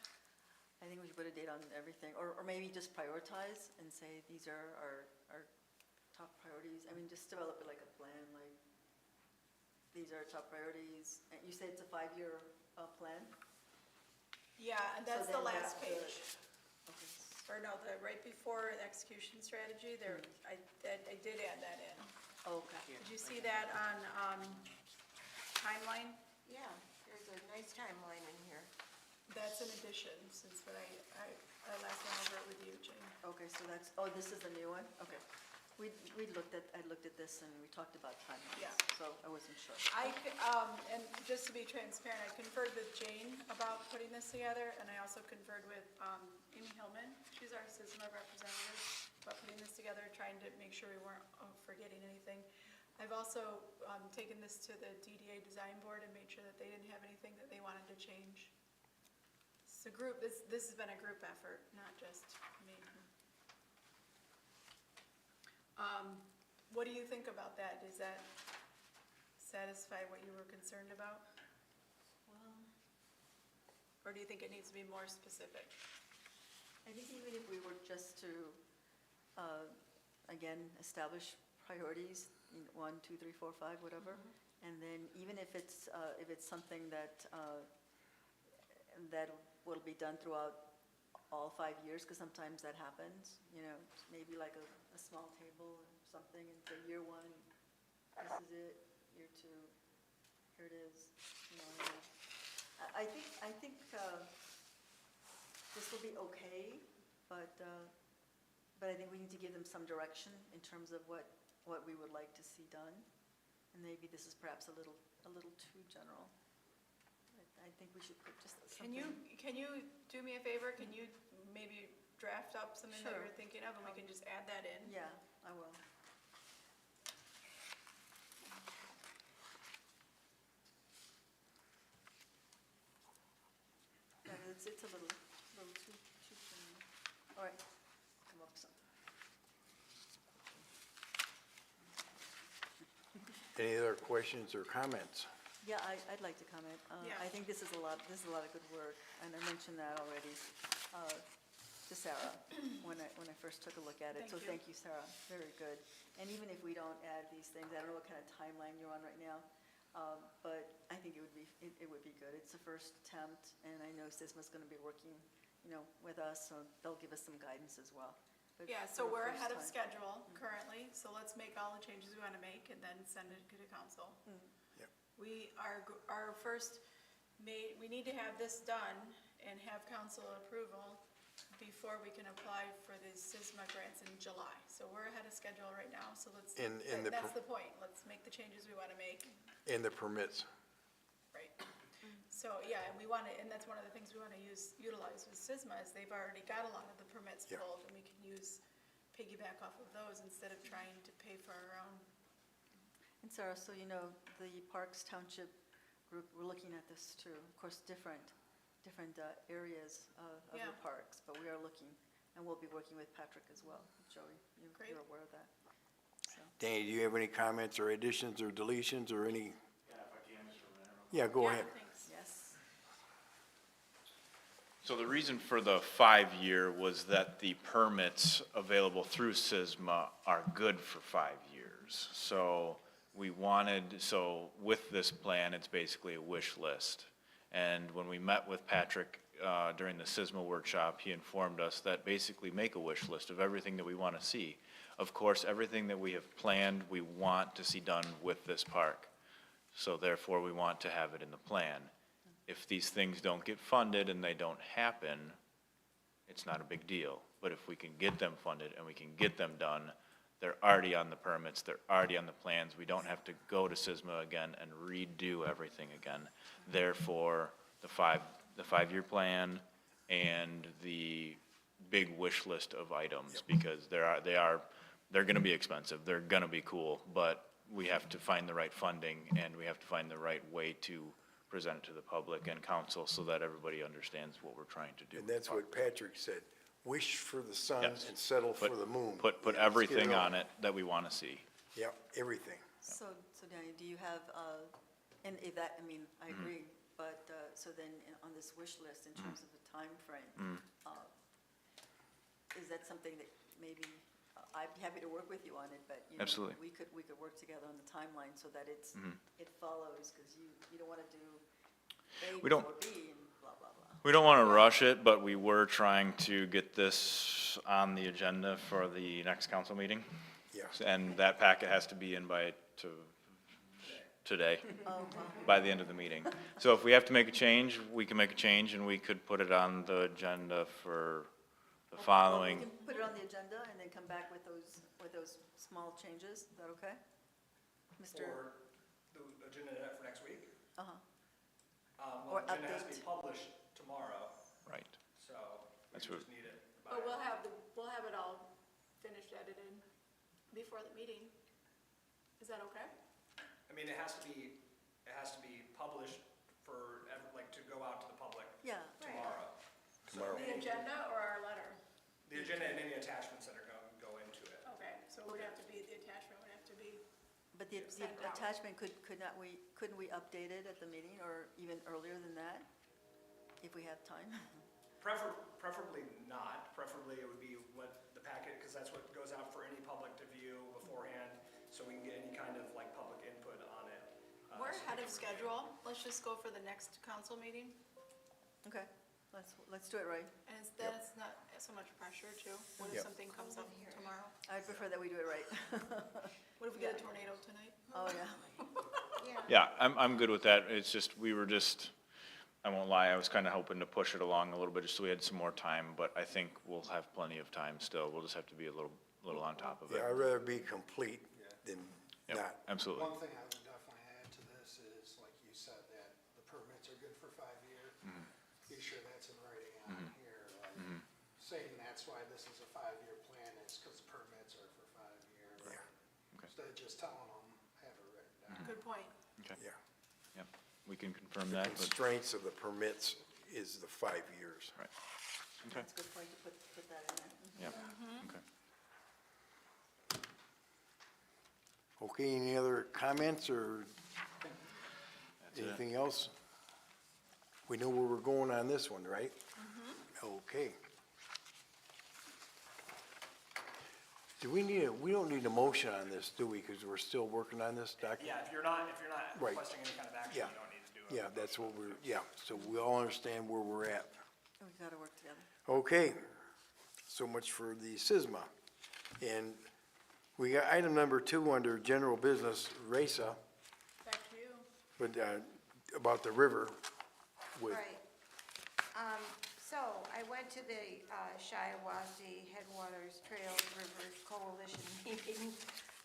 I think we should put a date on everything, or maybe just prioritize and say these are our top priorities? I mean, just develop like a plan, like, these are top priorities. And you said it's a 5-year plan? Yeah, and that's So the then last that's the- page. Okay. Or no, right before the execution strategy, there, I did add that in. Okay. Did you see that on, timeline? Yeah, there's a nice timeline in here. That's an addition, since when I last went over it with you, Jane. Okay, so that's, this is the new one? Okay. I looked at this and we talked about timelines. Yeah. So I wasn't sure. And just to be transparent, I conferred with Jane about putting this together, and I also conferred with Amy Hillman. She's our SISMA representative, about putting this together, trying to make sure we weren't forgetting anything. I've also taken this to the DDA Design Board and made sure that they didn't have anything that they wanted to change. It's a group, this has been a group effort, not just me. What do you think about that? Does that satisfy what you were concerned about? Well, Or do you think it needs to be more specific? I think even if we were just to, again, establish priorities, 1, 2, 3, 4, 5, whatever, and then even if it's something that will be done throughout all 5 years, because sometimes that happens, maybe like a small table or something, and say, year 1, this is it, year 2, here it is, I think this will be okay, but I think we need to give them some direction in terms of what we would like to see done. And maybe this is perhaps a little too general. I think we should put just something. Can you do me a favor? Can you maybe draft up something that Sure. you're thinking of, and we can just add that in? Yeah, I will. Yeah, it's a little too general. All right, come up with something. Any other questions or comments? Yeah, I'd like to comment. Yeah. I think this is a lot of good work, and I mentioned that already to Sarah when I first took a look at it. Thank So you. thank you, Sarah, very good. And even if we don't add these things, I don't know what kind of timeline you're on right now, but I think it would be good. It's the first attempt, and I know SISMA's going to be working, with us, so they'll give us some guidance as well. But Yeah, for so the we're first ahead of time. schedule currently, so let's make all the changes we want to make and then send it to council. Yep. We need to have this done and have council approval before we can apply for the SISMA grants in July. So we're ahead of schedule right now, so that's the point. Let's make the changes we want to make. And the permits. Right. So, yeah, and that's one of the things we want to utilize with SISMA, is they've already got a lot of the permits Yeah. pulled, and we can piggyback off of those instead of trying to pay for our own. And Sarah, so the Parks Township group, we're looking at this too. Of course, different areas of the Yeah. parks, but we are looking, and we'll be working with Patrick as well. Joey, Great. you're aware of that. So, Danny, do you have any comments or additions or deletions or any? Yeah, if I can, Mr. Mayor. Yeah, go Yeah, ahead. thanks. yes. So the reason for the 5-year was that the permits available through SISMA are good for 5 years. So with this plan, it's basically a wish list. And when we met with Patrick during the SISMA workshop, he informed us that basically make a wish list of everything that we want to see. Of course, everything that we have planned, we want to see done with this park. So therefore, we want to have it in the plan. If these things don't get funded and they don't happen, it's not a big deal. But if we can get them funded and we can get them done, they're already on the permits, they're already on the plans. We don't have to go to SISMA again and redo everything again. Therefore, the 5-year plan and the big wish list of items, because they're gonna be expensive, they're gonna be cool, but we have to find the right funding and we have to find the right way to present it to the public and council so that everybody understands what we're trying to do. And that's what Patrick said. Wish for the sun Yes. and settle for Put- the moon. Put Yeah, let's get everything on on. it that we want to see. Yep, everything. So Danny, do you have, and if that, I agree, but, so then on this wish list, in terms of the timeframe, is that something that maybe I'd be happy to work with you on it, but, you know. Absolutely. We could work together on the timeline so that it follows, because you don't want to do A We don't- before B and blah, blah, blah. We don't want to rush it, but we were trying to get this on the agenda for the next council meeting. Yeah. And that packet has to be in by today, Oh, by the end of the meeting. So if we have to make a change, we can make a change, and we could put it on the agenda for the We following. can put it on the agenda and then come back with those small changes. Is that okay? Mr. For the agenda for next week? Uh-huh. Well, Or the agenda has to be update. published tomorrow, Right. so we That's just what- need it by. But we'll have it all finished edited before the meeting. Is that okay? I mean, it has to be published for, to go out to the public Yeah. tomorrow. Tomorrow. The agenda or our letter? The agenda and any attachments that are go into it. Okay, so it would have to be, the attachment would have to be, But the Send out. attachment, couldn't we update it at the meeting or even earlier than that? If we have time? Preferably not. Preferably it would be what the packet, because that's what goes out for any public to view beforehand, so we can get any kind of public input on it. we're So ahead of schedule. Let's just go for the next council meeting. Okay, let's do it right. And then it's not so much pressure too. What if Yep. something comes up tomorrow? I prefer that we do it right. What if we get a tornado tonight? Oh, yeah. Yeah, I'm good with that. It's just, I won't lie, I was kind of hoping to push it along a little bit just so we had some more time, but I think we'll have plenty of time still. We'll just have to be a little on top of it. Yeah, I'd rather be complete than Yep, not. absolutely. One thing I would definitely add to this is, like you said, that the permits are good for 5 years. Be sure that's in writing on here, like, saying that's why this is a 5-year plan, is because permits are for 5 years. Yeah. Okay. Instead of just telling them, have it written down. Good point. Okay, Yeah. yep, we can confirm The that, but, constraints of the permits is the 5 years. right. Okay, That's a good point to put that in there. yep, okay. Okay, any other comments or That's it. anything else? We know where we're going on this one, right? Okay. We don't need a motion on this, do we? Because we're still working on this document? Yeah, if you're not Right. requesting any kind of action, you Yeah. don't need to do it. Yeah, that's what so we all understand where we're at. We gotta work together. Okay, so much for the SISMA. And we got item number 2 under general business, RACA, Back to you. but, about the river with, Right. So I went to the Shiawassee Headwaters Trails Rivers Coalition meeting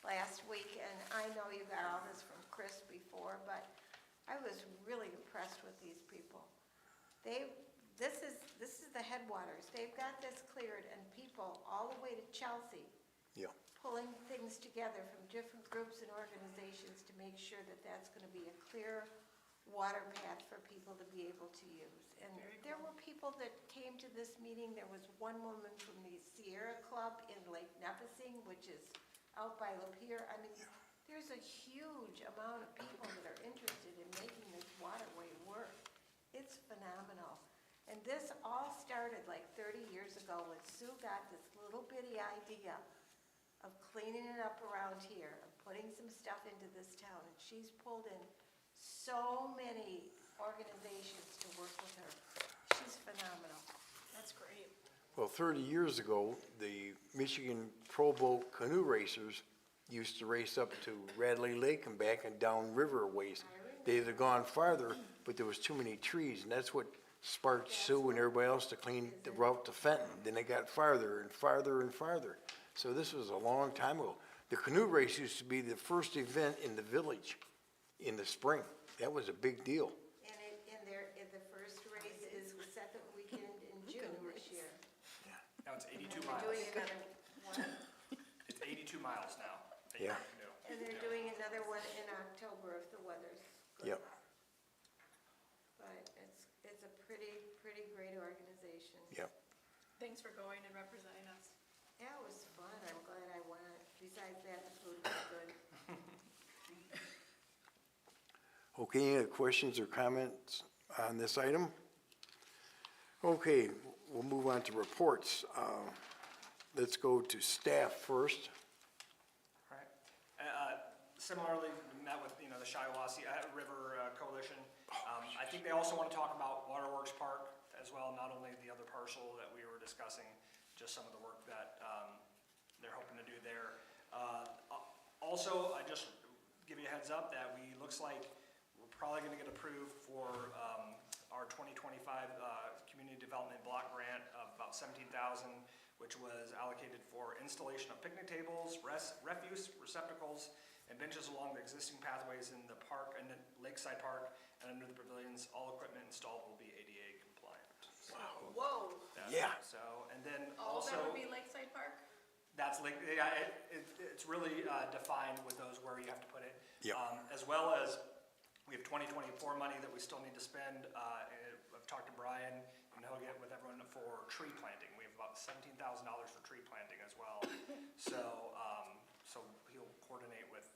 last week, and I know you got all this from Chris before, but I was really impressed with these people. This is the headwaters. They've got this cleared, and people all the way to Chelsea yeah, pulling things together from different groups and organizations to make sure that that's gonna be a clear water path for people to be able to use. And there were people that came to this meeting. There was one woman from the Sierra Club in Lake Nipissing, which is out by Lapeer. I mean, there's a huge amount of people that are interested in making this waterway work. It's phenomenal. And this all started like 30 years ago when Sue got this little bitty idea of cleaning it up around here, of putting some stuff into this town, and she's pulled in so many organizations to work with her. She's phenomenal. That's great. well, 30 years ago, the Michigan Pro Boat Canoe Racers used to race up to Radley Lake and back and down river ways. They'd have gone farther, but there was too many trees, and that's what sparked Sue and everybody else to clean the route to Fenton. Then they got farther and farther and farther. So this was a long time ago. The canoe race used to be the first event in the village in the spring. That was a big deal. And the first race is the second weekend in June this year. Now it's 82 They're miles. doing another one, It's 82 miles now. that you Yeah. can do. and they're doing another one in October if the weather's good. Yep. But it's a pretty great organization. Yep. Thanks for going and representing us. Yeah, it was fun. I'm glad I went. Besides that, the food was good. Okay, any other questions or comments on this item? Okay, we'll move on to reports. let's go to staff first. Right. Similarly, met with, the Shiawassee River Coalition. I think they also want to talk about Waterworks Park as well, not only the other parcel that we were discussing, just some of the work that they're hoping to do there. Also, I just give you a heads up that looks like we're probably going to get approved for our 2025 Community Development Block Grant of about $17,000, which was allocated for installation of picnic tables, refuse receptacles, and benches along the existing pathways in the park and the Lakeside Park and under the pavilions. All equipment installed will be ADA compliant. Whoa. Yeah. So, and then All of also, that would be Lakeside Park? that's like, yeah, it's really defined with those where you have to put it. Yep. As well as, we have 2024 money that we still need to spend. I've talked to Brian, and he'll get with everyone for tree planting. We have about $17,000 for tree planting as well. So he'll coordinate with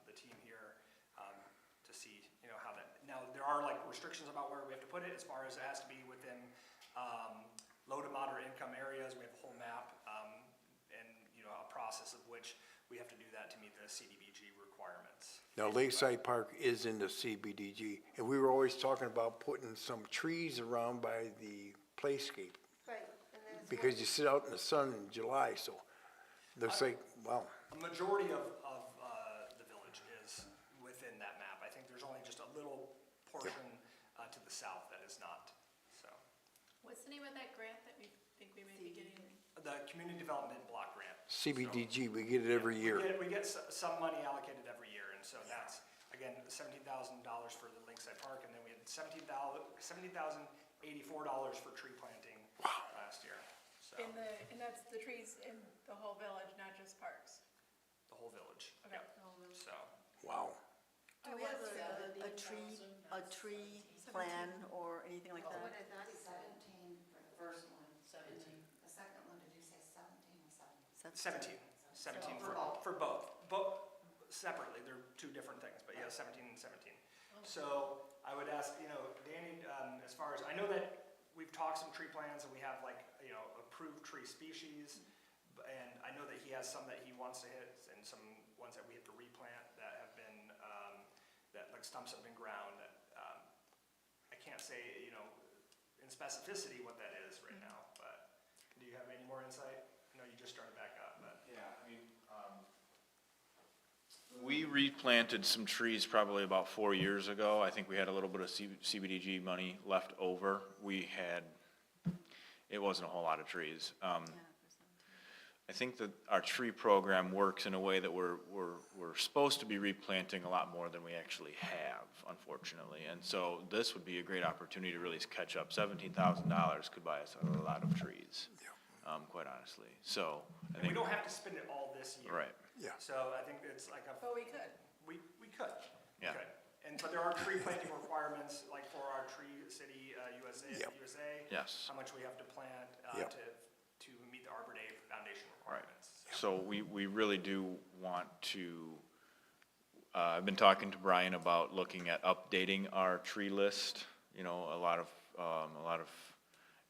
the team here to see, how that. Now, there are like restrictions about where we have to put it, as far as it has to be within low to moderate income areas. We have a whole map, and a process of which we have to do that to meet the CDBG requirements. Now Lakeside Park is in the CBDG, and we were always talking about putting some trees around by the playscape, Right, and then it's. because you sit out in the sun in July, so looks like, wow. A majority of the village is within that map. I think there's only just a little portion to the south that is not, so. What's the name of that grant that we think we may be getting? The Community Development Block Grant. CBDG, we get it every year. We get some money allocated every year, and so that's, again, $17,000 for the Lakeside Park, and then we had $17,084 for tree planting last year, so, And that's the trees in the whole village, not just parks? the whole village, Okay, yep, the whole village. so. Wow. Do we have a tree plan or anything like that? What is that, 17 for the first one? 17. The second one, did you say 17 or 17? 17 for both. Both separately, they're two different things, but yeah, 17 and 17. So I would ask, Danny, as far as, I know that we've talked some tree plans and we have like, approved tree species, and I know that he has some that he wants to hit and some ones that we have to replant that have been, that like stumps have been ground that, I can't say, in specificity what that is right now, but do you have any more insight? I know you just started back up, but. Yeah, we replanted some trees probably about 4 years ago. I think we had a little bit of CBDG money left over. It wasn't a whole lot of trees. I think that our tree program works in a way that we're supposed to be replanting a lot more than we actually have, unfortunately. And so this would be a great opportunity to really catch up. $17,000 could buy us a lot of trees, quite honestly. So I And we think, don't have to spend it all this year. right, Yeah. So I think it's like But we could. we could. Yeah. We could. But there are tree planting requirements, like for our Tree City Yep. USA. Yes. How much we have to plant Yep. to meet the Arbor Day Foundation right. requirements. So we really do want to, I've been talking to Brian about looking at updating our tree list. A lot of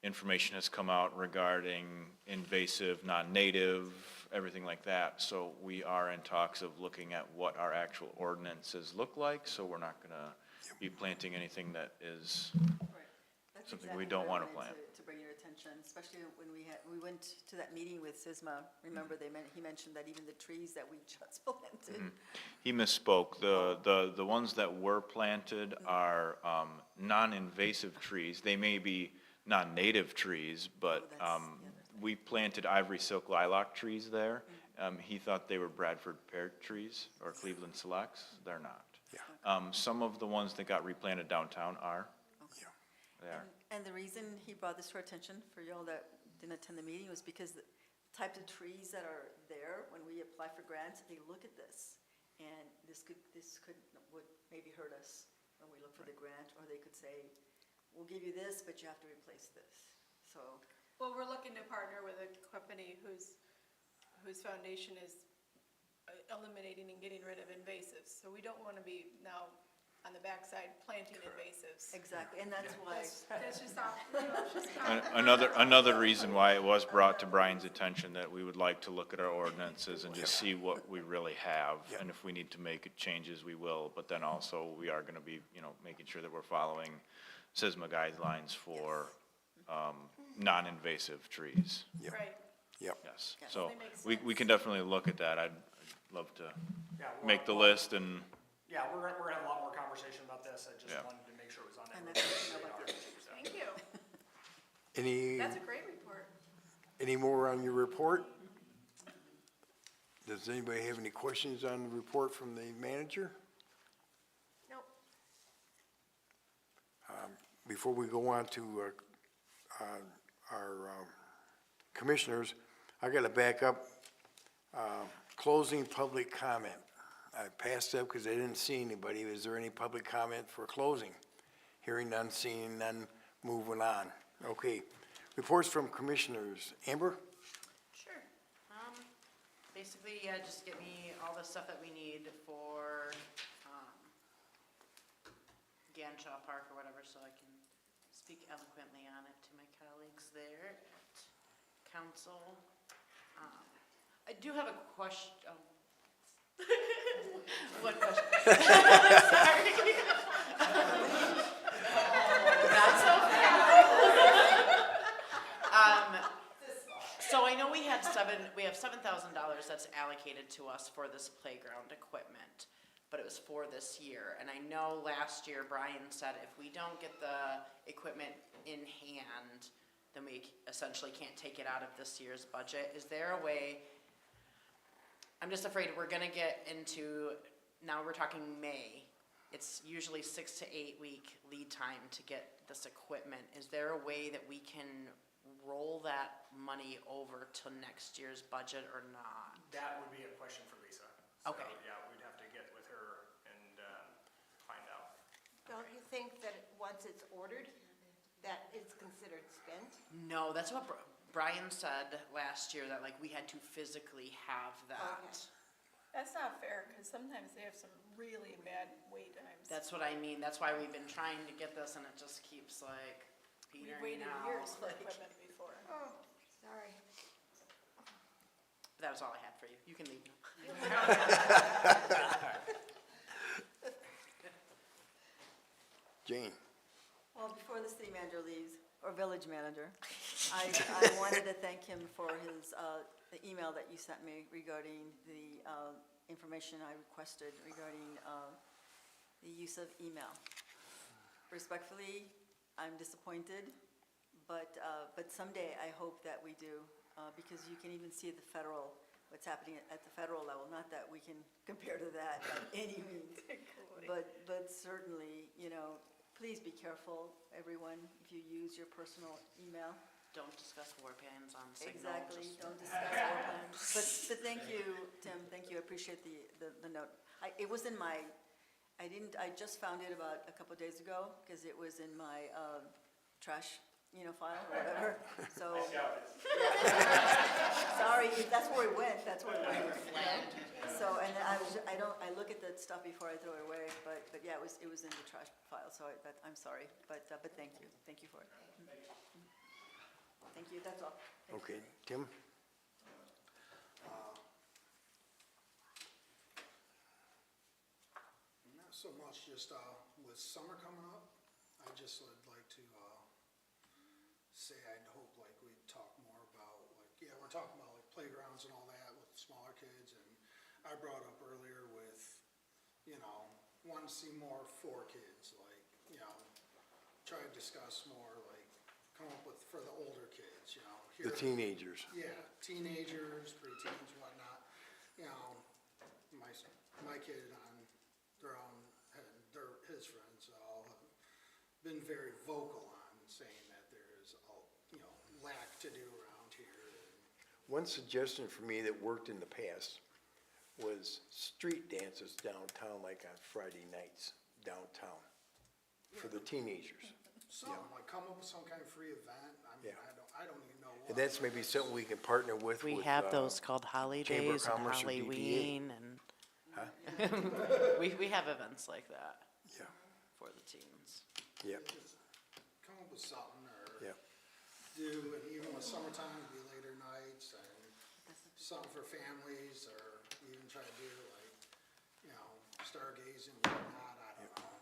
information has come out regarding invasive, non-native, everything like that. So we are in talks of looking at what our actual ordinances look like, so we're not gonna be planting anything that is, Right. That's Something we exactly don't what I wanna wanted plant. To bring your attention, especially when we went to that meeting with SISMA. Remember, he mentioned that even the trees that we just planted. he misspoke. The ones that were planted are non-invasive trees. They may be non-native trees, but we planted ivory silk lilac trees there. He thought they were Bradford pear trees or Cleveland Selects. They're not. Yeah. Some of the ones that got replanted downtown are. Yeah. They are. And the reason he brought this to our attention, for y'all that didn't attend the meeting, was because the types of trees that are there, when we apply for grants, they look at this. And would maybe hurt us when we look for the grant, or they could say, we'll give you this, but you have to replace this. So, Well, we're looking to partner with a company whose foundation is eliminating and getting rid of invasives. So we don't want to be now on the backside planting invasives. Exactly, and that's why, That's just off, just comment. Another reason why it was brought to Brian's attention that we would like to look at our ordinances and just see what we really have. And if we need to make changes, we will, but then also we are gonna be, making sure that we're following SISMA guidelines for, non-invasive trees. Yep. Right. Yep. Yes, Yes. so They make we can definitely look at that. I'd love to Yeah, we'll- make the list and, Yeah, we're gonna have a lot more conversation about this. I just Yeah. wanted to make sure it was on and everyone's that's, about radar. the Thank you. Any, That's a great report. any more on your report? Does anybody have any questions on the report from the manager? Nope. Before we go on to our commissioners, I got to back up. Closing public comment. I passed up because I didn't see anybody. Is there any public comment for closing? Hearing none, seeing none, moving on. Okay. Reports from commissioners. Amber? Sure. Basically, yeah, just get me all the stuff that we need for, Ganshaw Park or whatever, so I can speak eloquently on it to my colleagues there at council. I do have a question, one question. Sorry. Not so fast. So I know we have $7,000 that's allocated to us for this playground equipment, but it was for this year. And I know last year Brian said if we don't get the equipment in hand, then we essentially can't take it out of this year's budget. Is there a way, I'm just afraid we're gonna get into, now we're talking May. It's usually 6 to 8 week lead time to get this equipment. Is there a way that we can roll that money over to next year's budget or not? That would be a question for Lisa. Okay. So, yeah, we'd have to get with her and, find out. Don't you think that once it's ordered, that it's considered spent? No, that's what Brian said last year, that like we had to physically have that. Okay. That's not fair, because sometimes they have some really bad wait times. That's what I mean. That's why we've been trying to get this and it just keeps like We've petering waited out. years for like- equipment before. Oh, sorry. That was all I had for you. You can leave now. Jane? well, before the city manager leaves, or village manager, I wanted to thank him for his, the email that you sent me regarding the information I requested regarding the use of email. Respectfully, I'm disappointed, but someday I hope that we do, because you can even see what's happening at the federal level. Not that we can compare to that by any means, but certainly, please be careful, everyone, if you use your personal email. Don't discuss war plans on Signal. Exactly, just- don't discuss war plans. But thank you, Tim, thank you, I appreciate the note. It was in my, I just found it about a couple days ago, because it was in my trash, file or whatever, so. Sorry, that's where it went, So, and I look at that stuff before I throw it away, but yeah, it was in the trash file, so I'm sorry, but thank you for it. Thank you, that's all. Okay, Tim? Not so much, just, with summer coming up, I just would like to, say I'd hope like we'd talk more about, like, yeah, we're talking about like playgrounds and all that with smaller kids, and I brought up earlier with, want to see more for kids, like, try to discuss more, like, come up with for the older kids, The teenagers. yeah, teenagers, preteens, whatnot. My kid on their own, and his friends all have been very vocal on saying that there's lack to do around here. One suggestion for me that worked in the past was street dances downtown, like on Friday nights downtown, for the teenagers. Something like come up with some kind of free event. I mean, Yeah. I don't even know what. And that's maybe something we can partner with. We with, have those called Chamber of holidays and Commerce or DDA. Halloween and we have events like that. Yeah. for the teens. Yep, Just come up with something or yep. do, and even with summertime, it'd be later nights and something for families or even try to do like, you know, stargazing, whatnot, I don't know.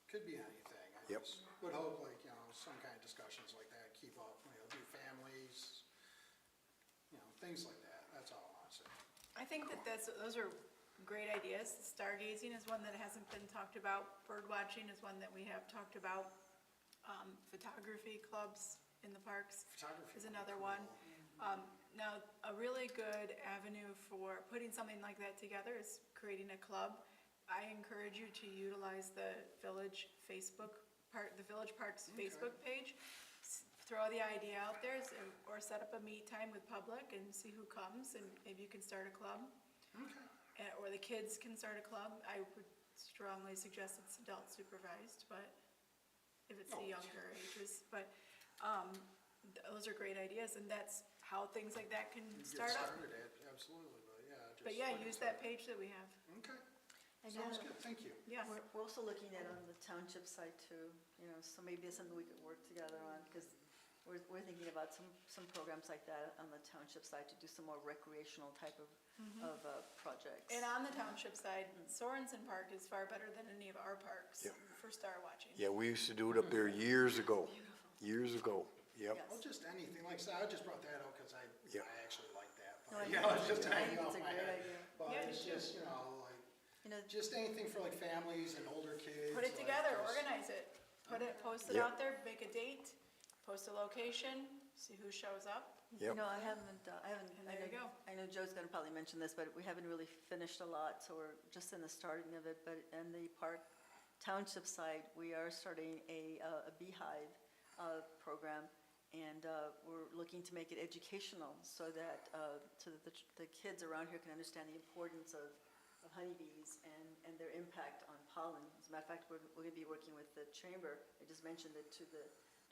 Could be anything. I Yep. just would hope like, you know, some kind of discussions like that, keep up, you know, do families, you know, things like that. That's all I want to say. I think that those are great ideas. Stargazing is one that hasn't been talked about. Bird watching is one that we have talked about. Photography clubs in the parks Photography is would be another one. cool. Now, a really good avenue for putting something like that together is creating a club. I encourage you to utilize the Village Parks Facebook page. Throw the idea out there, or set up a meet time with public and see who comes, and maybe you can start a club. Okay. Or the kids can start a club. I would strongly suggest it's adult supervised, but if it's the younger ages, but, those are great ideas, and that's how things like that can Get start up. started at, absolutely, but yeah. just But yeah, like I use said. that page that we have. Okay, And sounds yeah, good, thank you. Yes. We're also looking at on the township side too, you know, so maybe it's something we could work together on, because we're thinking about some programs like that on the township side to do some more recreational type of projects. And on the township side, Sorensen Park is far better than any of our parks Yep. for star watching. Yeah, we used to do it up there years ago, yep. Yes. Well, just anything, like I said, I just brought that out because I Yep. actually like that. No, But, I you know. know, it's just I hanging think off it's a my great head. idea. But Yeah, it's you just, you know, like, You know, just anything for like families and older kids. Put it like, together, just- organize it, post it Yep. out there, make a date, post a location, see who shows up. Yep. You know, I haven't, And there you go. I know Joe's gonna probably mention this, but we haven't really finished a lot, so we're just in the starting of it. But in the park township side, we are starting a beehive program, and we're looking to make it educational so that the kids around here can understand the importance of honeybees and their impact on pollen. As a matter of fact, we're gonna be working with the chamber. I just mentioned it to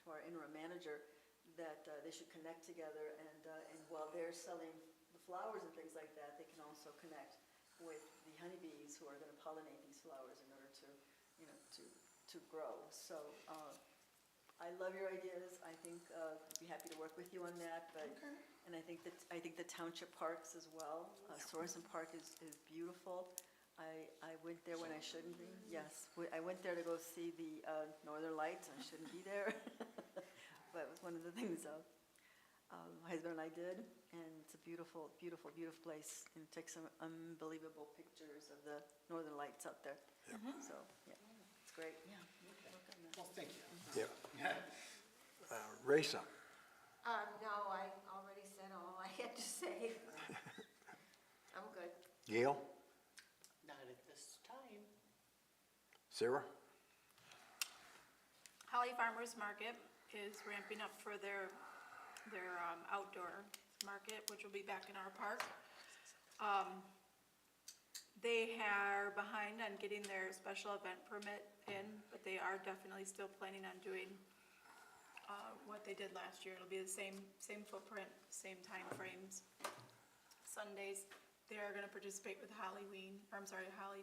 our interim manager, that they should connect together, and while they're selling the flowers and things like that, they can also connect with the honeybees who are gonna pollinate these flowers in order to, you know, to grow. So, I love your ideas. I think, I'd be happy to work with you on that, but, and I think the township parks as well. Sorensen Park is beautiful. I went there when I shouldn't be, yes. I went there to go see the Northern Lights, and I shouldn't be there. But it was one of the things my husband and I did, and it's a beautiful, beautiful, beautiful place, and took some unbelievable pictures of the Northern Lights out there. So, yeah, it's great, yeah. Work on that. Well, thank you. Yep. Raisa, No, I already said all I had to say. I'm good. Gail, Not at this time. Sarah? Holly Farmers Market is ramping up for their outdoor market, which will be back in our park. They are behind on getting their special event permit in, but they are definitely still planning on doing what they did last year. It'll be the same footprint, same time frames. Sundays, they are gonna participate with Holly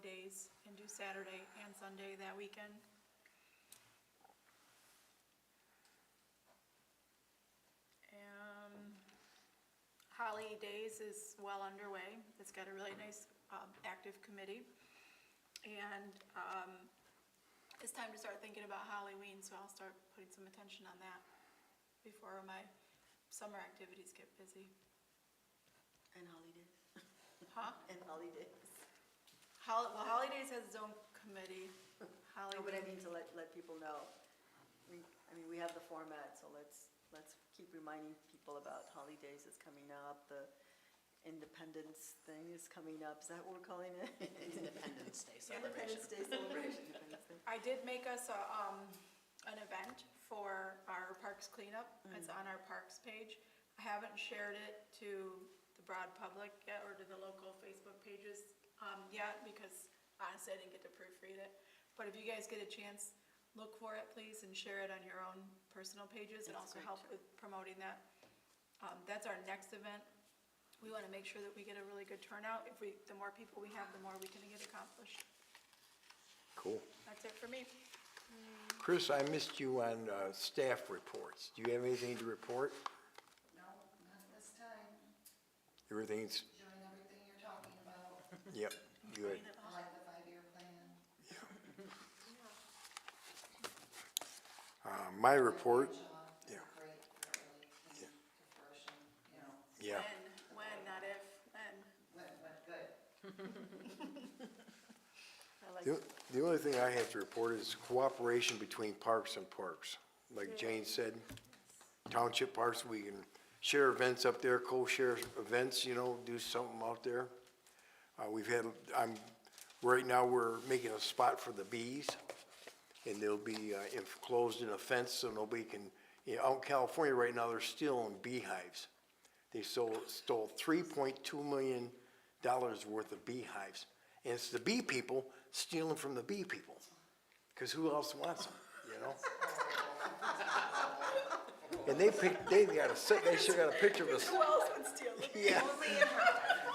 Days, and do Saturday and Sunday that weekend. Holly Days is well underway. It's got a really nice, active committee. And, it's time to start thinking about Halloween, so I'll start putting some attention on that before my summer activities get busy. And holidays, Huh? and holidays. Holly Days has its own committee. No, but I Halloween, mean to let people know. We have the format, so let's keep reminding people about holidays is coming up, the Independence thing is coming up, is that what we're calling it? Independence Day celebration. Independence Day celebration, Independence Day. I did make us an event for our parks cleanup. It's on our parks page. I haven't shared it to the broad public yet, or to the local Facebook pages yet, because honestly, I didn't get to proofread it. But if you guys get a chance, look for it, please, and share it on your own personal pages, and also help with promoting that. That's our next event. We want to make sure that we get a really good turnout. The more people we have, the more we can get accomplished. Cool. That's it for me. Chris, I missed you on staff reports. Do you have anything to report? No, not at this time. Everything's, Doing everything you're talking about. yep, good. I like the 5-year plan. My report, Job, yeah. great, really came to fruition, you know, yeah. When, not if, when. went good. I like The only thing I have to report is cooperation between parks and parks. Like Jane said, township parks, we can share events up there, co-share events, you know, do something out there. Right now, we're making a spot for the bees, and they'll be enclosed in a fence so nobody can, you know, out in California right now, they're stealing beehives. They stole $3.2 million worth of beehives. And it's the bee people stealing from the bee people, because who else wants them, you know? And they sure got a picture of us. Who else would steal them? Yeah.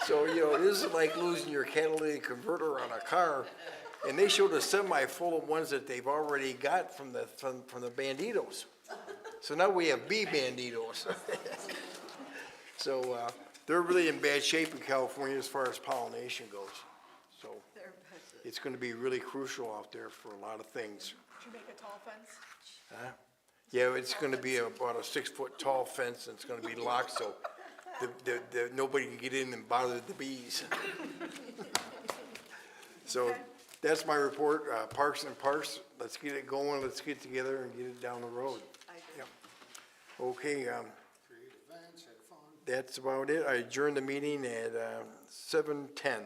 So, you know, this is like losing your catalytic converter on a car, and they showed a semi full of ones that they've already got from the banditos. So now we have bee banditos. So, they're really in bad shape in California as far as pollination goes. So, it's gonna be really crucial out there for a lot of things. Should you make a tall fence? Huh? Yeah, it's gonna be about a 6-foot tall fence, and it's gonna be locked, so nobody can get in and bother the bees. So, that's my report, Parks and Parks, let's get it going, let's get together and get it down the road. Yep. Okay, Create events, have fun. that's about it, I adjourned the meeting at 7:10.